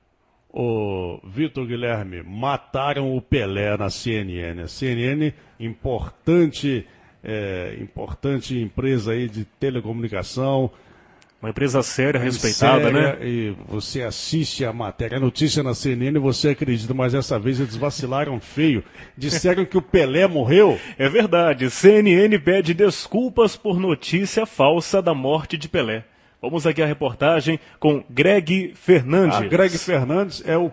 Ô, Vitor Guilherme, mataram o Pelé na CNN. A CNN, importante empresa aí de telecomunicação. Uma empresa séria, respeitada, séria, né? E você assiste a matéria, a notícia na CNN e você acredita, mas dessa vez eles vacilaram feio. Disseram que o Pelé morreu. É verdade. CNN pede desculpas por notícia falsa da morte de Pelé. Vamos aqui à reportagem com Greg Fernandes. Greg Fernandes é o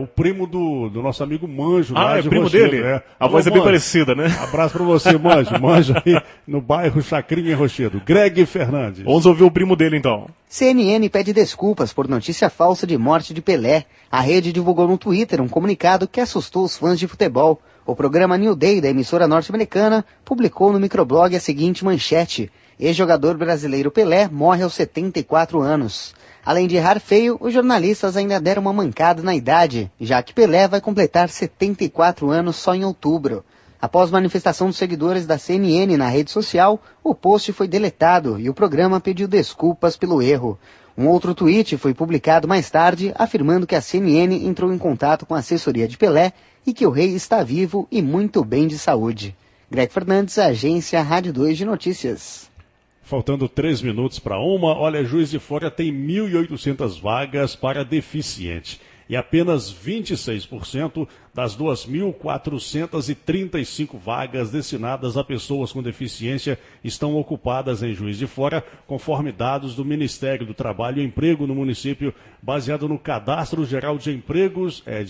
primo do nosso amigo Manjo. Ah, é de primo Rochedo, dele? né? A voz é bem parecida, né? Abraço pra você, Manjo. Manjo aí no bairro Chacrinha, em Rochedo. Greg Fernandes. Vamos ouvir o primo dele, então. CNN pede desculpas por notícia falsa de morte de Pelé. A rede divulgou no Twitter um comunicado que assustou os fãs de futebol. O programa New Day, da emissora norte-americana, publicou no microblog a seguinte manchete: ex-jogador brasileiro Pelé morre aos 74 anos. Além de errar feio, os jornalistas ainda deram uma mancada na idade, já que Pelé vai completar 74 anos só em outubro. Após manifestação dos seguidores da CNN na rede social, o post foi deletado e o programa pediu desculpas pelo erro. Um outro tweet foi publicado mais tarde, afirmando que a CNN entrou em contato com a assessoria de Pelé e que o rei está vivo e muito bem de saúde. Greg Fernandes, agência Rádio 2 de Notícias. Faltando 3 minutos para 1, olha, Juiz de Fora tem 1.800 vagas para deficiente. E apenas 26% das 2.435 vagas destinadas a pessoas com deficiência estão ocupadas em Juiz de Fora, conforme dados do Ministério do Trabalho e Emprego no município, baseado no Cadastro Geral de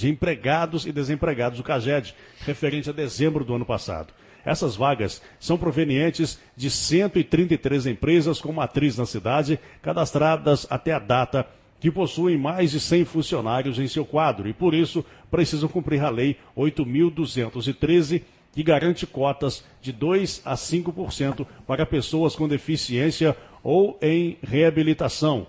Empregados e Desempregados do CAGED, referente a dezembro do ano passado. Essas vagas são provenientes de 133 empresas com matriz na cidade, cadastradas até a data, que possuem mais de 100 funcionários em seu quadro e, por isso, precisam cumprir a Lei 8.213, que garante cotas de 2% a 5% para pessoas com deficiência ou em reabilitação.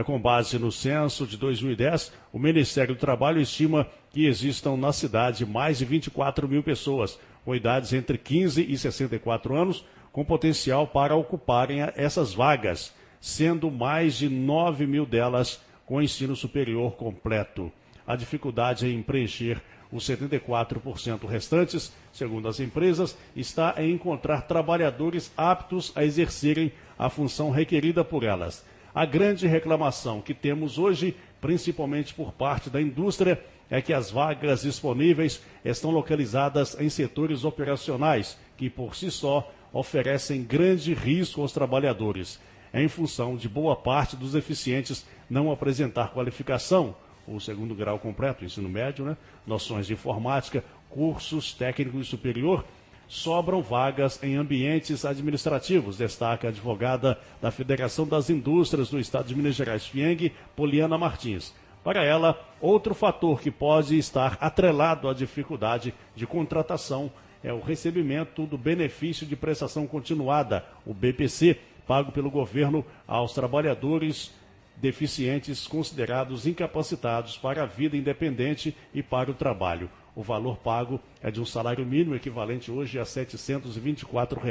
Com base no censo de 2010, o Ministério do Trabalho estima que existam na cidade mais de 24 mil pessoas com idades entre 15 e 64 anos, com potencial para ocuparem essas vagas, sendo mais de 9 mil delas com ensino superior completo. A dificuldade em preencher os 74% restantes, segundo as empresas, está em encontrar trabalhadores aptos a exercerem a função requerida por elas. A grande reclamação que temos hoje, principalmente por parte da indústria, é que as vagas disponíveis estão localizadas em setores operacionais, que por si só oferecem grande risco aos trabalhadores, em função de boa parte dos deficientes não apresentar qualificação, o segundo grau completo, ensino médio, noções de informática, cursos técnicos superior, sobram vagas em ambientes administrativos, destaca a advogada da Federação das Indústrias do Estado de Minas Gerais, FIENG, Poliana Martins. Para ela, outro fator que pode estar atrelado à dificuldade de contratação é o recebimento do benefício de prestação continuada, o BPC, pago pelo governo aos trabalhadores deficientes considerados incapacitados para a vida independente e para o trabalho. O valor pago é de um salário mínimo equivalente hoje a R$ 724.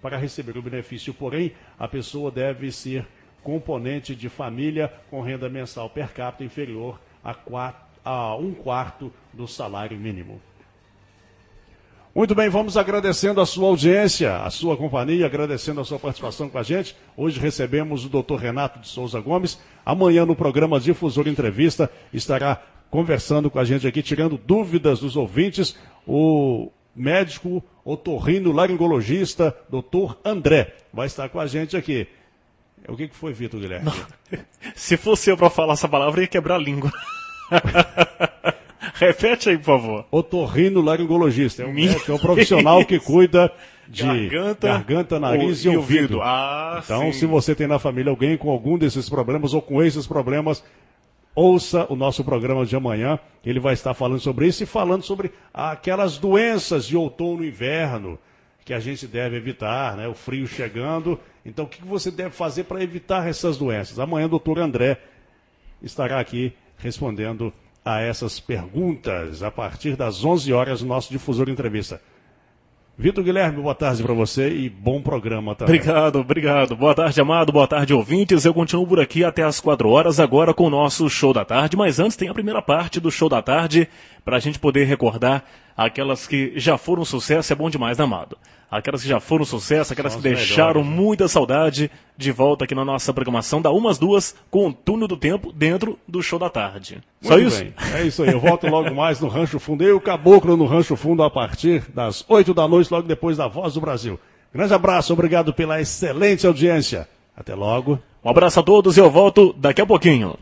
Para receber o benefício, porém, a pessoa deve ser componente de família com renda mensal per capita inferior a 1/4 do salário mínimo. Muito bem, vamos agradecendo a sua audiência, a sua companhia, agradecendo a sua participação com a gente. Hoje recebemos o Dr. Renato de Souza Gomes. Amanhã no programa Difusora Entrevista estará conversando com a gente aqui, tirando dúvidas dos ouvintes, o médico otorrinolaringologista, Dr. André, vai estar com a gente aqui. O que foi, Vitor Guilherme? Não. Se fosse eu para falar essa palavra, ia quebrar a língua. Repete aí, por favor. Otorrinolaringologista. É um médico, é um profissional que cuida de garganta, nariz e ouvido. Então, se você tem na família alguém com algum desses problemas ou com esses problemas, ouça o nosso programa de amanhã. Ele vai estar falando sobre isso e falando sobre aquelas doenças de outono e inverno que a gente deve evitar, o frio chegando. Então, o que você deve fazer para evitar essas doenças? Amanhã o doutor André estará aqui respondendo a essas perguntas a partir das 11 horas no nosso Difusor Entrevista. Vitor Guilherme, boa tarde para você e bom programa também. Obrigado. Boa tarde, amado. Boa tarde, ouvintes. Eu continuo por aqui até as 4 horas, agora com o nosso Show da Tarde. Mas antes tem a primeira parte do Show da Tarde, para a gente poder recordar aquelas que já foram sucesso. É bom demais, né, amado? Aquelas que já foram sucesso, aquelas que deixaram muita saudade, de volta aqui na nossa programação, da 1 às 2, com o túnel do tempo dentro do Show da Tarde. Só isso? Bem. É isso aí, eu volto logo mais no Rancho Fundo. Eu e o Caboclo no Rancho Fundo a partir das 8 da noite, logo depois da Voz do Brasil. Grande abraço, obrigado pela excelente audiência. Até logo. Um abraço a todos e eu volto daqui a pouquinho.